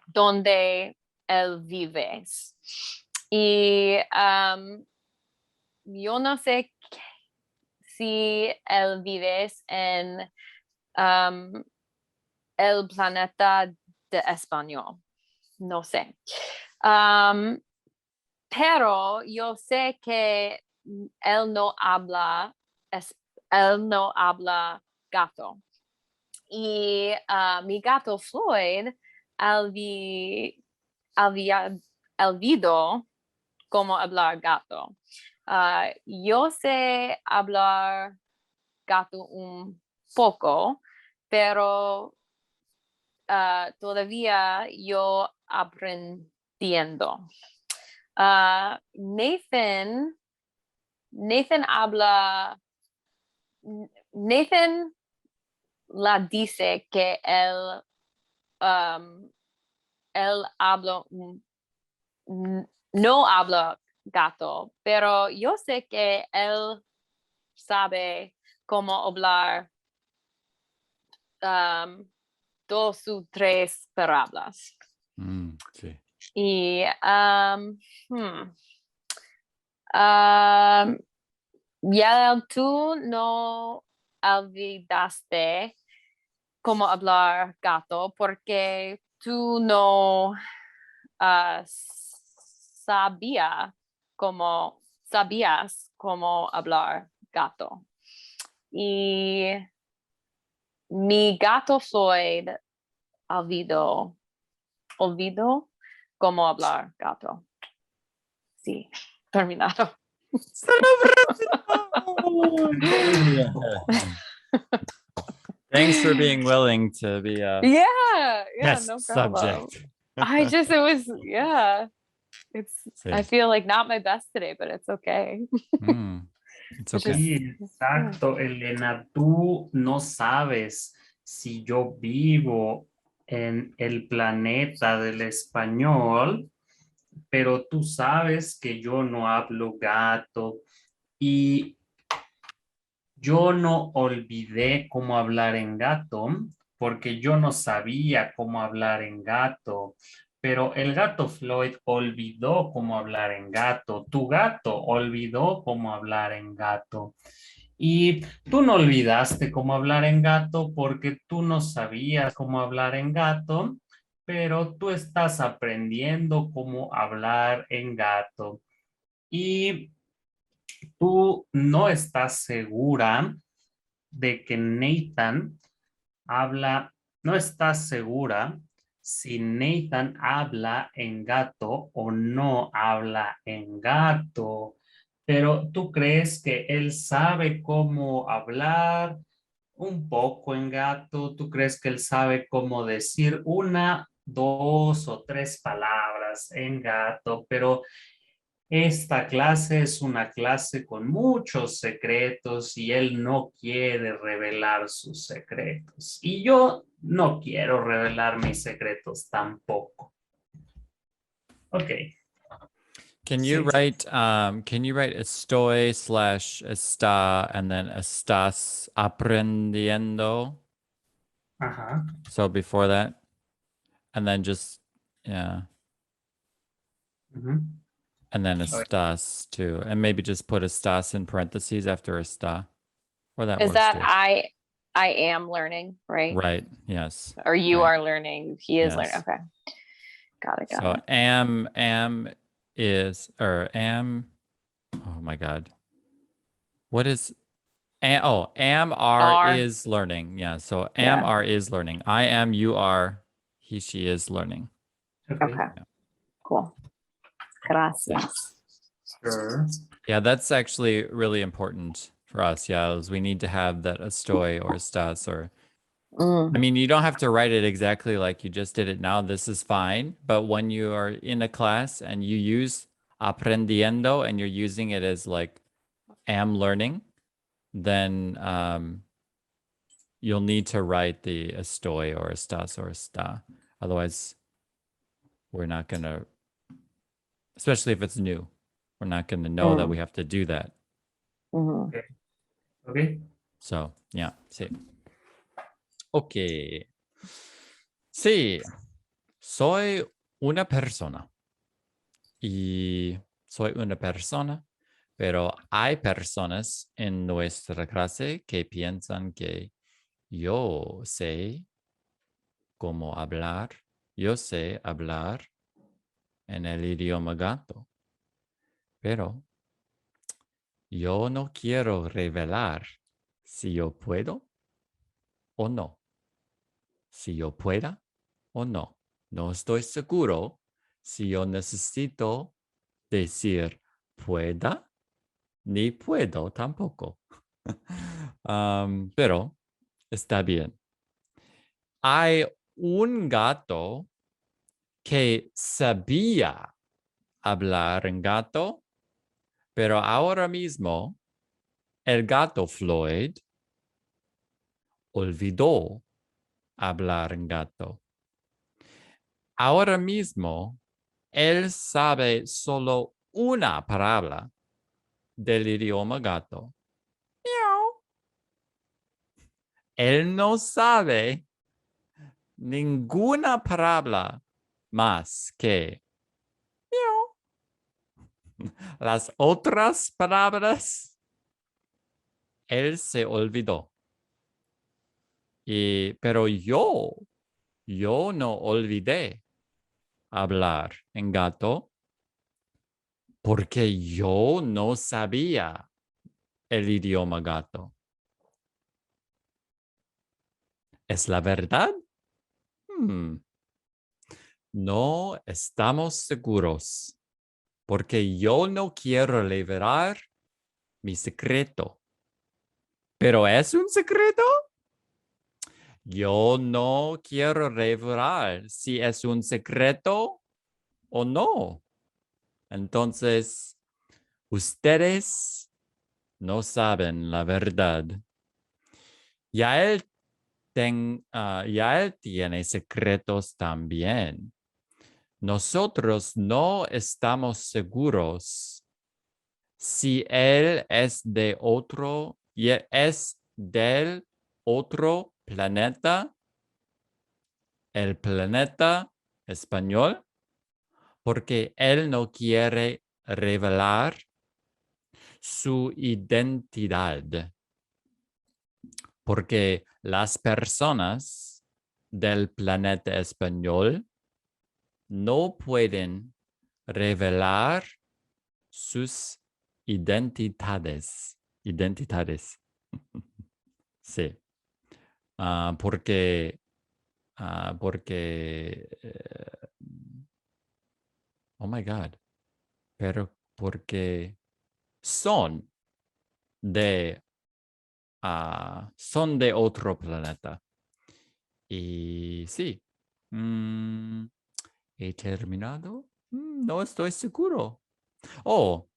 donde él vive. Y yo no sé si él vive en el planeta de español. No sé. Pero yo sé que él no habla gato. Y mi gato Floyd había olvidado cómo hablar gato. Yo sé hablar gato un poco, pero todavía yo aprendiendo. Nathan habla, Nathan la dice que él habla, no habla gato, pero yo sé que él sabe cómo hablar 2 o 3 palabras. Sí. Y ya tú no olvidaste cómo hablar gato porque tú no sabías cómo hablar gato. Y mi gato Floyd olvidó cómo hablar gato. Sí, terminado. Thanks for being willing to be a Yeah, test no problem. subject. I Sí. feel like not my best today, but it's okay. It's It's okay. just- Sí, exacto, Elena, tú no sabes si yo vivo en el planeta del español, pero tú sabes que yo no hablo gato y yo no olvidé cómo hablar en gato porque yo no sabía cómo hablar en gato, pero el gato Floyd olvidó cómo hablar en gato, tu gato olvidó cómo hablar en gato. Y tú no olvidaste cómo hablar en gato porque tú no sabías cómo hablar en gato, pero tú estás aprendiendo cómo hablar en gato. Y tú no estás segura de que Nathan habla, no estás segura si Nathan habla en gato o no habla en gato, pero tú crees que él sabe cómo hablar un poco en gato, tú crees que él sabe cómo decir 1, 2 o 3 palabras en gato, pero esta clase es una clase con muchos secretos y él no quiere revelar sus secretos. Y yo no quiero revelar mis secretos tampoco. Ok. Can Sí. you write estoy / está and then estás aprendiendo? Ajá. So before that, and then just, yeah. Ujú. And then estás too. And maybe just put estás in parentheses after está. Or that Is works that too. I am learning, right? Right. Yes. Or you Right. are learning. He is learning. Yes. Okay. Got it. So am is, or am, oh my God. What is, am Are. is learning. Yeah. So am Yeah. is learning. I am, you are, he, she is learning. Okay. Okay. Cool. Gracias. Sure. Yeah, that's actually really important for us. Yeah, is we need to have that estoy or estás, or I mean, you don't have to write it exactly like you just did it now. This is fine. But when you are in a class and you use aprendiendo and you're using it as like am learning, then you'll need to write the estoy or estás or está. Otherwise, we're not going to, especially if it's new, we're not going to know that we have to do that. Okay. Okay. So, yeah, sí. Ok. Sí, soy una persona. Y soy una persona, pero hay personas en nuestra clase que piensan que yo sé cómo hablar, yo sé hablar en el idioma gato, pero yo no quiero revelar si yo puedo o no. Si yo pueda o no. No estoy seguro si yo necesito decir pueda ni puedo tampoco. Pero está bien. Hay un gato que sabía hablar en gato, pero ahora mismo el gato Floyd olvidó hablar en gato. Ahora mismo él sabe solo una palabra del idioma gato. Miau. Él no sabe ninguna palabra más que miau. Las otras palabras, él se olvidó. Pero yo no olvidé hablar en gato porque yo no sabía el idioma gato. ¿Es la verdad? No estamos seguros porque yo no quiero revelar mi secreto. ¿Pero es un secreto? Yo no quiero revelar si es un secreto o no. Entonces, ustedes no saben la verdad. Ya él, ya él tiene secretos también. Nosotros no estamos seguros si él es de otro, y es del otro planeta, el planeta español, porque él no quiere revelar su identidad, porque las personas del planeta español no pueden revelar sus identidades. Identidades. Sí. Porque oh my God, pero porque son de, son de otro planeta. Y sí, ¿he terminado? No estoy seguro. Oh,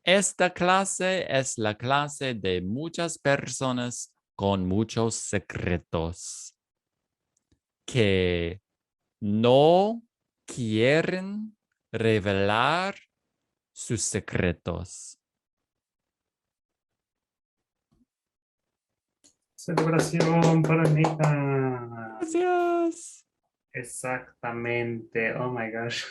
esta clase es la clase de muchas personas con muchos secretos que no quieren revelar sus secretos. Celebración para Nathan. Gracias. Exactamente. Oh my gosh.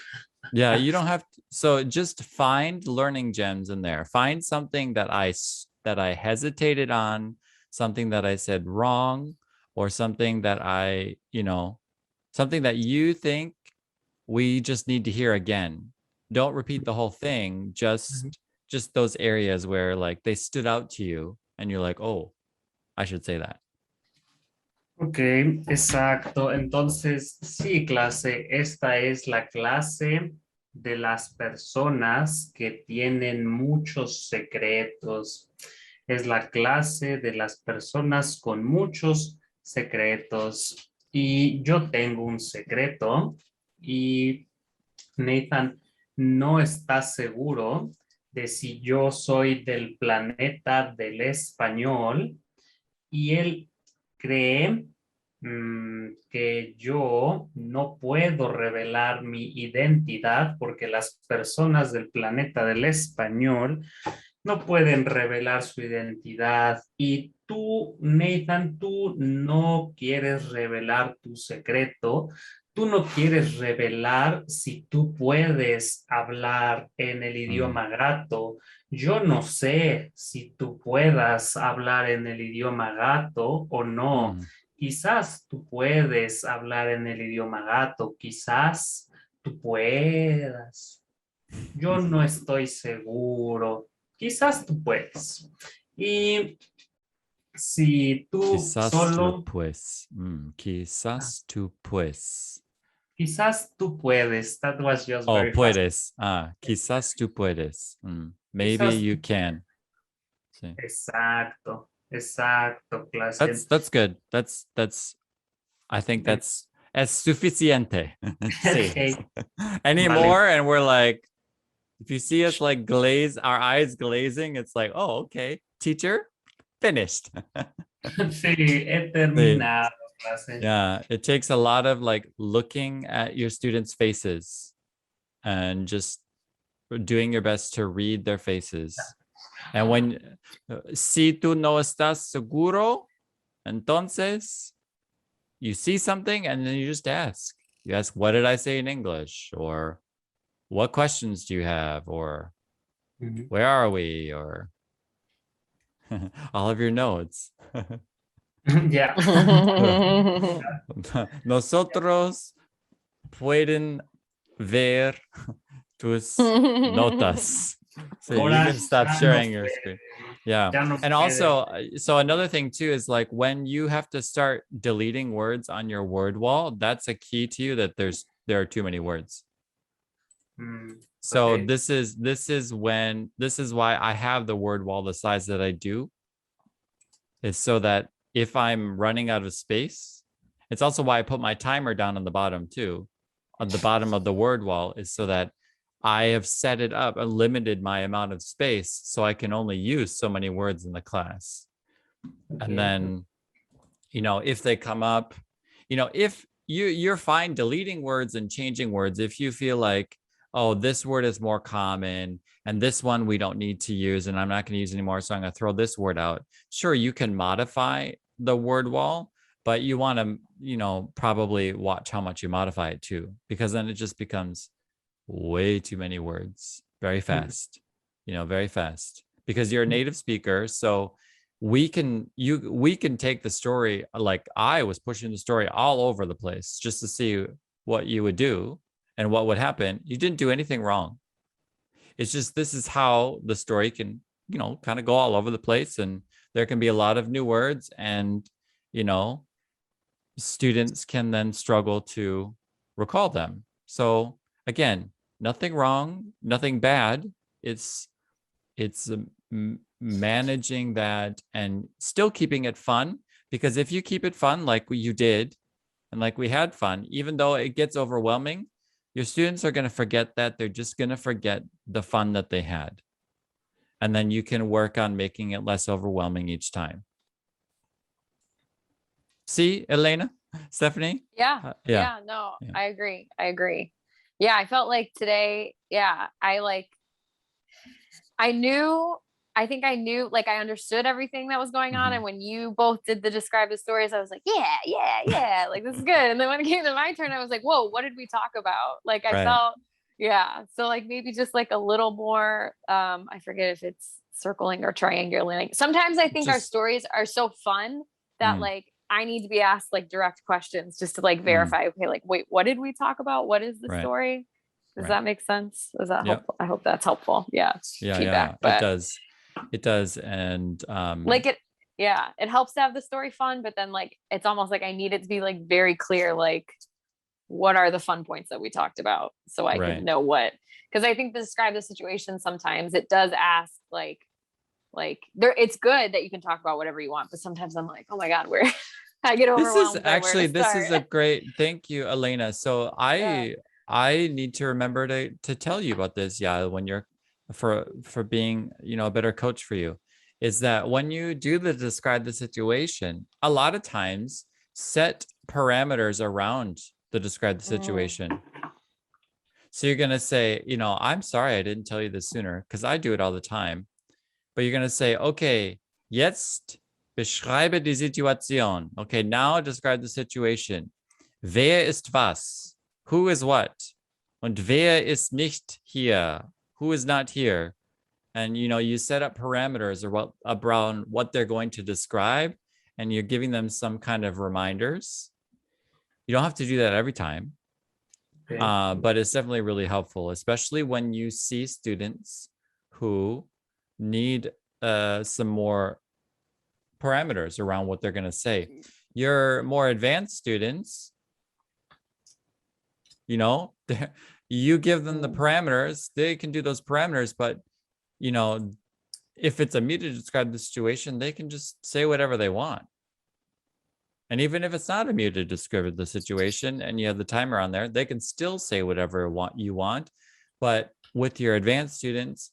Yeah, you don't have to, so just find learning gems in there. Find something that I hesitated on, something that I said wrong, or something that something that you think we just need to hear again. Don't repeat the whole thing, just those areas where like they stood out to you and you're like, "Oh, I should say that." Ok, exacto. Entonces, sí, clase, esta es la clase de las personas que tienen muchos secretos. Es la clase de las personas con muchos secretos. Y yo tengo un secreto y Nathan no está seguro de si yo soy del planeta del español y él cree que yo no puedo revelar mi identidad porque las personas del planeta del español no pueden revelar su identidad y tú, Nathan, tú no quieres revelar tu secreto, tú no quieres revelar si tú puedes hablar en el idioma gato. Yo no sé si tú puedas hablar en el idioma gato o no. Quizás tú puedes hablar en el idioma gato, quizás tú puedas. Yo no estoy seguro. Quizás tú puedes. Y Si tú Quizás tú solo, pues. Quizás tú pues. quizás tú puedes. That was just Oh, very fast. puedes. Quizás tú puedes. Maybe Quizás you can. Sí. exacto, exacto, clase. That's good. That's I think that's es suficiente. Sí. Okay, Any vale. more and we're like, if you see us like glaze, our eyes glazing, it's like, oh, okay, teacher, finished. Sí, he Sí. terminado, clase. Yeah, it takes a lot of like looking at your students' faces and just doing your best to read their faces. And when si tú no estás seguro, entonces you see something and then you just ask. You ask, what did I say in English? Or what questions do you have? Or Mhm. where are we? Or all of your notes. Yeah. Nosotros pueden ver tus notas. So you Ahora can stop ya no sharing your puede, screen. Yeah. ya no And puede. also, so another thing too is like when you have to start deleting words on your word wall, that's a key to you that there are too many words. So Okay. this is why I have the word wall the size that I do, is so that if I'm running out of space, it's also why I put my timer down on the bottom too. On the bottom of the word wall is so that I have set it up and limited my amount of space so I can only use so many words in the class. Okay. And then, if they come up, if you're fine deleting words and changing words if you feel like, oh, this word is more common and this one we don't need to use and I'm not going to use anymore, so I'm going to throw this word out. Sure, you can modify the word wall, but you want to, probably watch how much you modify it too, because then it just becomes way too many words very fast, very fast, because you're a native speaker. So we can take the story, like I was pushing the story all over the place just to see what you would do and what would happen. You didn't do anything wrong. It's just this is how the story can, kind of go all over the place, and there can be a lot of new words, and students can then struggle to recall them. So again, nothing wrong, nothing bad. It's managing that and still keeping it fun, because if you keep it fun like you did and like we had fun, even though it gets overwhelming, your students are going to forget that. They're just going to forget the fun that they had. And then you can work on making it less overwhelming each time. See, Elena, Stephanie? Yeah. Yeah. No, Yeah. I agree. Yeah, I felt like today, I think I knew, like I understood everything that was going on. Mhm. And when you both did the describe the stories, I was like, yeah, like this is good. And then when it came to my turn, I was like, whoa, what did we talk about? Like I Right. felt, yeah. So like maybe just like a little more, I forget if it's circling or triangulating. Sometimes I think our stories are so fun that like I need to be asked like direct questions just to like verify, okay, like, wait, what did we talk about? What is the Right. story? Does Right. that make sense? Is that Yep. helpful? I hope that's helpful. Yeah. Yeah, Feedback, it does. It does. And like it helps to have the story fun, but then like it's almost like I need it to be like very clear, like what are the fun points that we talked about, so I Right. can know what, because I think to describe the situation sometimes it does ask like there, it's good that you can talk about whatever you want, but sometimes I'm like, oh my god, where I get This is overwhelmed by where to this is a start. great, thank you, Elena. So Yeah. I need to remember to tell you about this, yeah, when you're for being, a better coach for you, is that when you do the describe the situation, a lot of times set parameters around the describe the situation. So you're going to say, I'm sorry I didn't tell you this sooner, because I do it all the time. But you're going to say, okay, jetzt beschreibe die Situation. Okay, now describe the situation. Wer ist was? Who is what? Und wer ist nicht hier? Who is not here? And you set up parameters or around what they're going to describe, and you're giving them some kind of reminders. You don't have to do that every time. Okay. But it's definitely really helpful, especially when you see students who need some more parameters around what they're going to say. Your more advanced students, you know, you give them the parameters, they can do those parameters, but, you know, if it's a me to describe the situation, they can just say whatever they want. And even if it's not a me to describe the situation and you have the timer on there, they can still say whatever you want. But with your advanced students,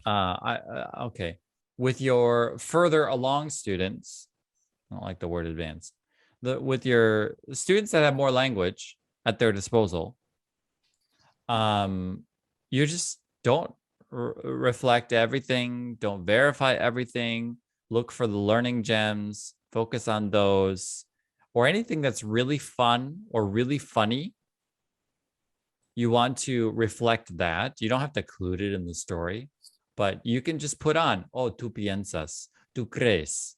okay, with your further along students, I don't like the word advanced, with your students that have more language at their disposal, you just don't reflect everything, don't verify everything, look for the learning gems, focus on those, or anything that's really fun or really funny. You want to reflect that. You don't have to include it in the story, but you can just put on, oh, tú piensas, tú crees,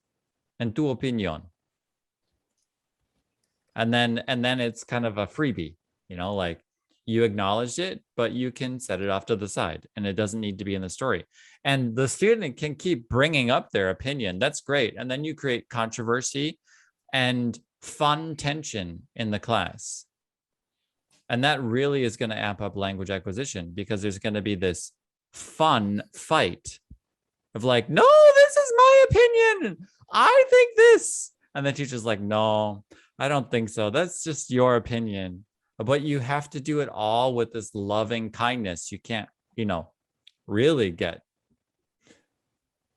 and tu opinión. And then it's kind of a freebie, you know, like you acknowledged it, but you can set it off to the side and it doesn't need to be in the story. And the student can keep bringing up their opinion. That's great. And then you create controversy and fun tension in the class. And that really is going to amp up language acquisition because there's going to be this fun fight of like, no, this is my opinion. I think this. And the teacher's like, no, I don't think so. That's just your opinion. But you have to do it all with this loving kindness. You can't, you know, really get,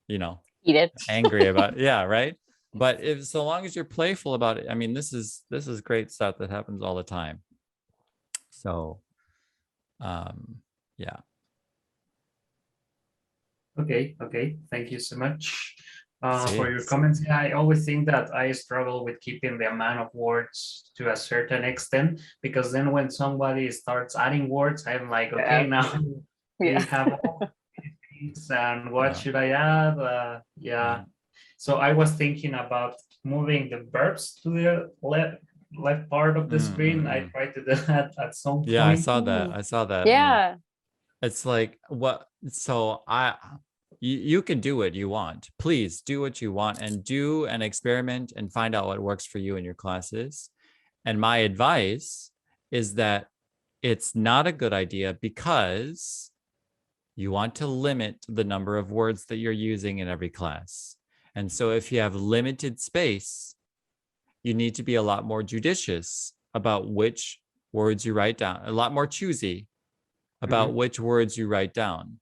you know, Eat it. angry about it. Yeah, right. But if so long as you're playful about it, I mean, this is great stuff that happens all the time. So, yeah. Okay. Thank you so much for your Sí. comments. Yeah, I always think that I struggle with keeping the amount of words to a certain extent, because then when somebody starts adding words, I'm like, okay, now we Yeah. have all these, and what Yeah. should I add? Yeah. So I was thinking about moving the verbs to the left part of the screen. I tried to do that at some point. Yeah, I saw that. Yeah. It's like, what? So you can do what you want. Please do what you want and do an experiment and find out what works for you in your classes. And my advice is that it's not a good idea because you want to limit the number of words that you're using in every class. And so if you have limited space, you need to be a lot more judicious about which words you write down, a lot more choosy about which words you write down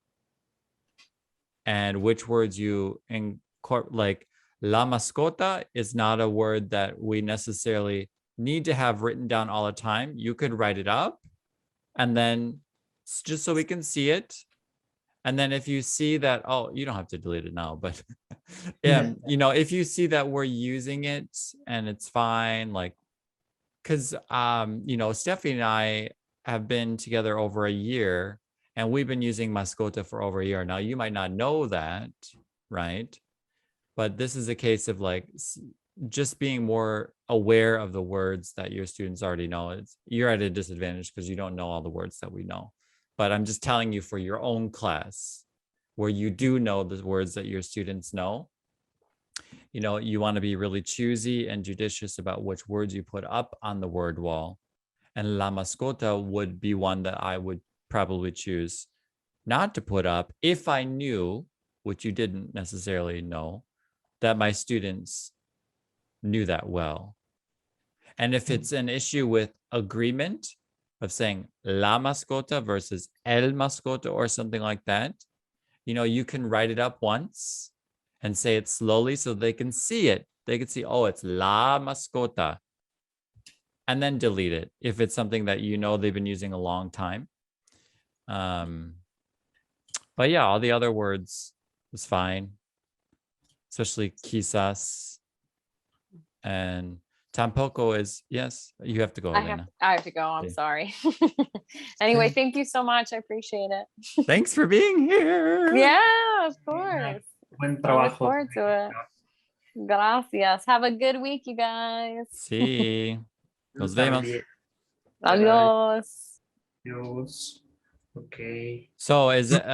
and which words you incorporate. Like la mascota is not a word that we necessarily need to have written down all the time. You could write it up and then just so we can see it. And then if you see that, oh, you don't have to delete it now, but you know, if you see that we're using it and it's fine, like, because you know, Steffi and I have been together over a year and we've been using mascota for over a year. Now, you might not know that, right? But this is a case of like just being more aware of the words that your students already know. You're at a disadvantage because you don't know all the words that we know. But I'm just telling you for your own class where you do know the words that your students know, you know, you want to be really choosy and judicious about which words you put up on the word wall. And la mascota would be one that I would probably choose not to put up if I knew, which you didn't necessarily know, that my students knew that well. And if it's an issue with agreement of saying la mascota versus el mascota or something like that, you know, you can write it up once and say it slowly so they can see it. They can see, oh, it's la mascota. And then delete it if it's something that you know they've been using a long time. But yeah, all the other words was fine, especially quizás and tampoco is, yes, you have to go, Elena. I have to go. I'm sorry. Anyway, thank you so much. I appreciate it. Thanks for being here. Yeah, of course. Buen I look trabajo. forward to it. Gracias. Have a good week, you guys. Sí. Nos vemos. Adiós. Adiós. Okay. So is it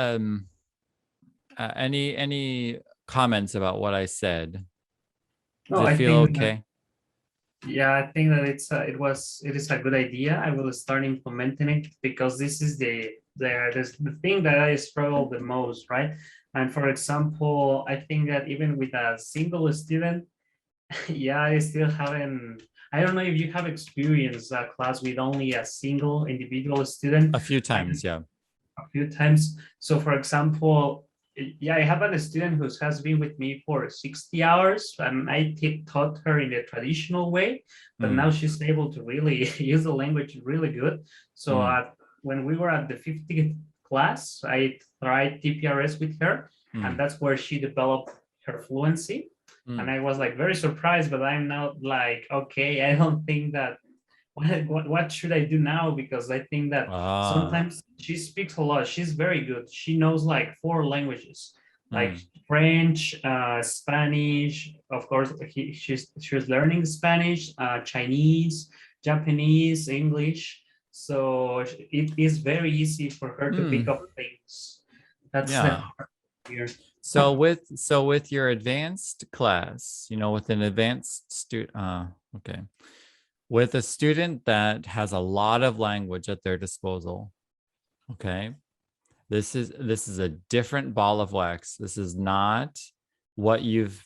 any comments about what I said? No, Does it I feel think okay? yeah, I think that it is a good idea. I will start implementing it because this is the thing that I struggle the most, right? And for example, I think that even with a single student, yeah, I still haven't. I don't know if you have experienced a class with only a single individual student. A few I times, yeah. a few times. So for example, yeah, I have a student who has been with me for 60 hours and I taught her in the traditional way, but now Mm, she's able to really use the language really good. So mm, when we were at the 50th class, I tried TPRS with her, and mm, that's where she developed her fluency. And mm. I was like very surprised, but I'm now like, okay, I don't think that what should I do now? Because I think that Ah, sometimes she speaks a lot. She's very good. She knows like 4 languages, like mm, French, Spanish. Of course, she's learning Spanish, Chinese, Japanese, English. So it is very easy for her to pick mm. up things. That's the Yeah. hard here. So with your advanced class, with an advanced student, okay, with a student that has a lot of language at their disposal, okay, this is a different ball of wax. This is not what you've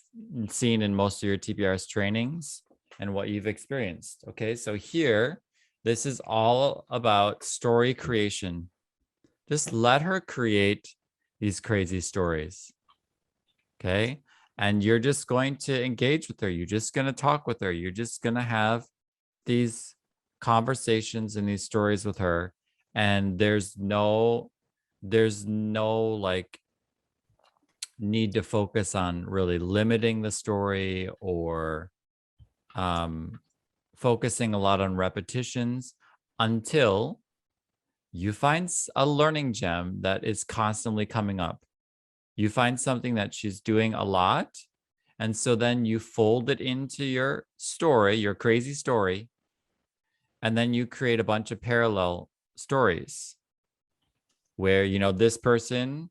seen in most of your TPRS trainings and what you've experienced. Okay, so here, this is all about story creation. Just let her create these crazy stories. Okay. And you're just going to engage with her. You're just going to talk with her. You're just going to have these conversations and these stories with her. And there's no like need to focus on really limiting the story or focusing a lot on repetitions until you find a learning gem that is constantly coming up. You find something that she's doing a lot. And so then you fold it into your story, your crazy story, and then you create a bunch of parallel stories where, this person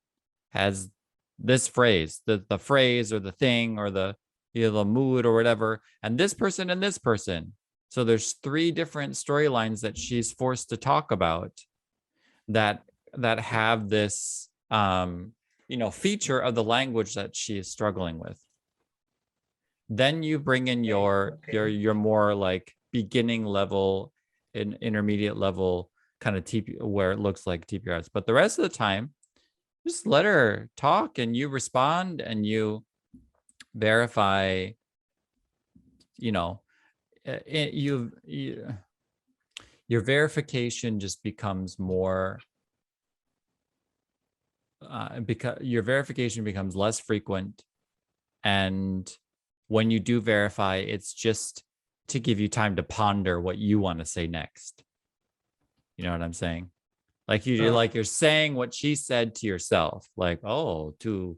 has this phrase, the phrase or the thing or the mood or whatever, and this person and this person. So there's 3 different storylines that she's forced to talk about that have this feature of the language that she is struggling with. Then you bring in your more like beginning level and intermediate level kind of TP where it looks like TPRS. But the rest of the time, just let her talk and you respond and you verify, you know, your verification just becomes more because your verification becomes less frequent. And when you do verify, it's just to give you time to ponder what you want to say next. You know what I'm saying? Like you're saying what she said to yourself, like, oh, tu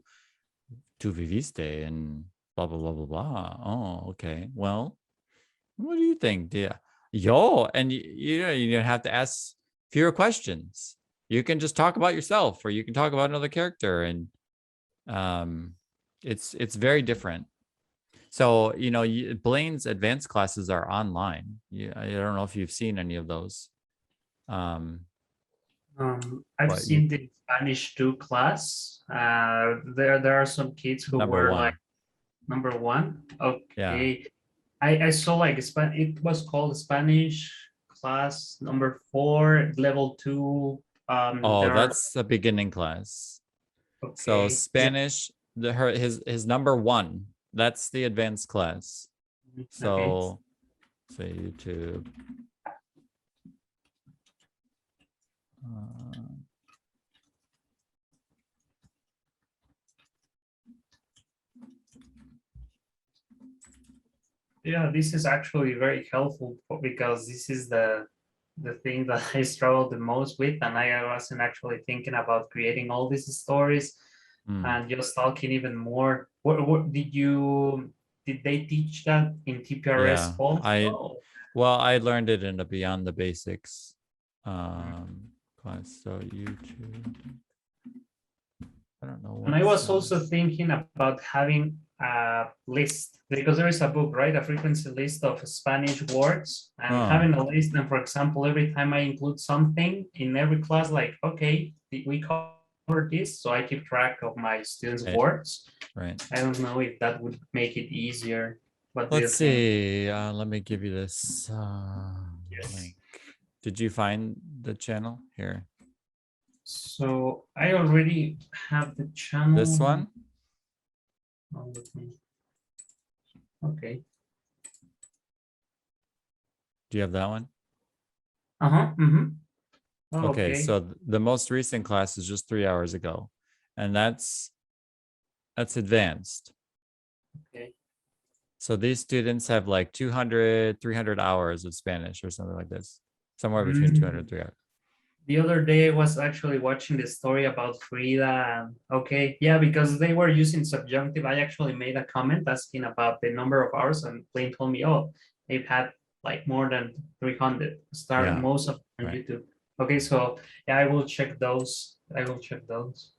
viviste and blah blah blah blah blah. Oh, okay. Well, what do you think? And you don't have to ask fewer questions. You can just talk about yourself, or you can talk about another character, and it's very different. So Blaine's advanced classes are online. I don't know if you've seen any of those. I've But seen the Spanish 2 class. There are some kids who number were one, like number 1. yeah. Okay. I saw like it was called Spanish class number 4, level 2. Oh, There are that's a beginning class. So okay. Yeah. Spanish, his number 1. That's the advanced class. Okay. So say YouTube. Yeah, this is actually very helpful because this is the thing that I struggle the most with, and I wasn't actually thinking about creating all these stories and just talking even more. What did they teach that in TPRS Yeah, also? I learned it in a Beyond the Basics class. So YouTube. I don't know. And I what's, was also thinking about having a list, because there is a book, right? A frequency list of Spanish words, and Oh. having a list. And for example, every time I include something in every class, like, okay, we cover this, so I keep track of my students' Right. words. Right. I don't know if that would make it easier. What do you Let's think? see. Let me give you this Yes. link. Did you find the channel here? So I already have the channel. This one? Oh, with me. Okay. Do you have that one? Uh-huh. Mm-hmm. Oh, Okay, okay. so the most recent class is just 3 hours ago, and that's advanced. Okay. So these students have like 200, 300 hours of Spanish or something like this, somewhere between 200 and 300. The other day I was actually watching the story about Frida. And okay, yeah, because they were using subjunctive. I actually made a comment asking about the number of hours, and Plain told me, oh, they've had like more than 300 starting, Yeah, most of them on right. YouTube. Okay, so yeah, I will check those. I will check those.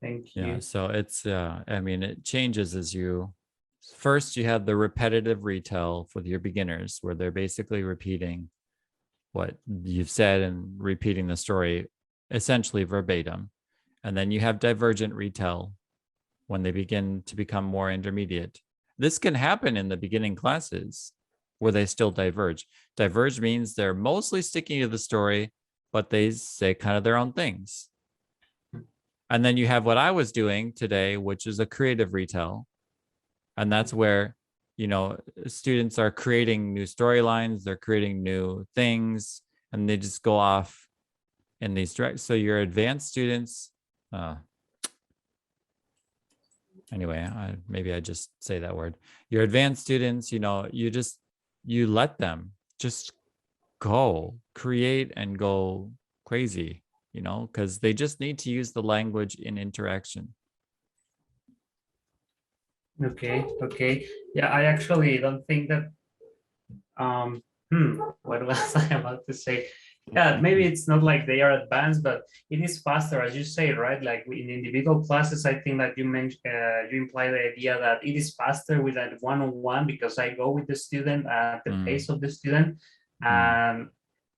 Thank Yeah, you. so it's I mean, it changes as you first you have the repetitive retell for your beginners where they're basically repeating what you've said and repeating the story essentially verbatim. And then you have divergent retell when they begin to become more intermediate. This can happen in the beginning classes where they still diverge. Diverge means they're mostly sticking to the story, but they say kind of their own things. And then you have what I was doing today, which is a creative retell. And that's where, you know, students are creating new storylines, they're creating new things, and they just go off in these direct. So your advanced students, anyway, maybe I just say that word. Your advanced students, you know, you let them just go create and go crazy, you know, because they just need to use the language in interaction. Okay, okay. Yeah, I actually don't think that what was I about to say? Yeah, maybe it's not like they are advanced, but it is faster, as you say, right? Like in individual classes, I think that you mentioned, you imply the idea that it is faster with that one-on-one, because I go with the student at the pace of the student, and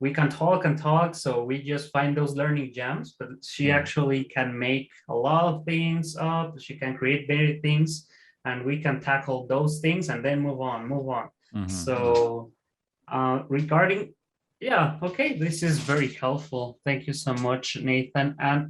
we can talk and talk. So we just find those learning gems, but she actually can make a lot of things up. She can create better things, and we can tackle those things and then move on, move on. So regarding, yeah, okay, this is very helpful. Thank you so much, Nathan. And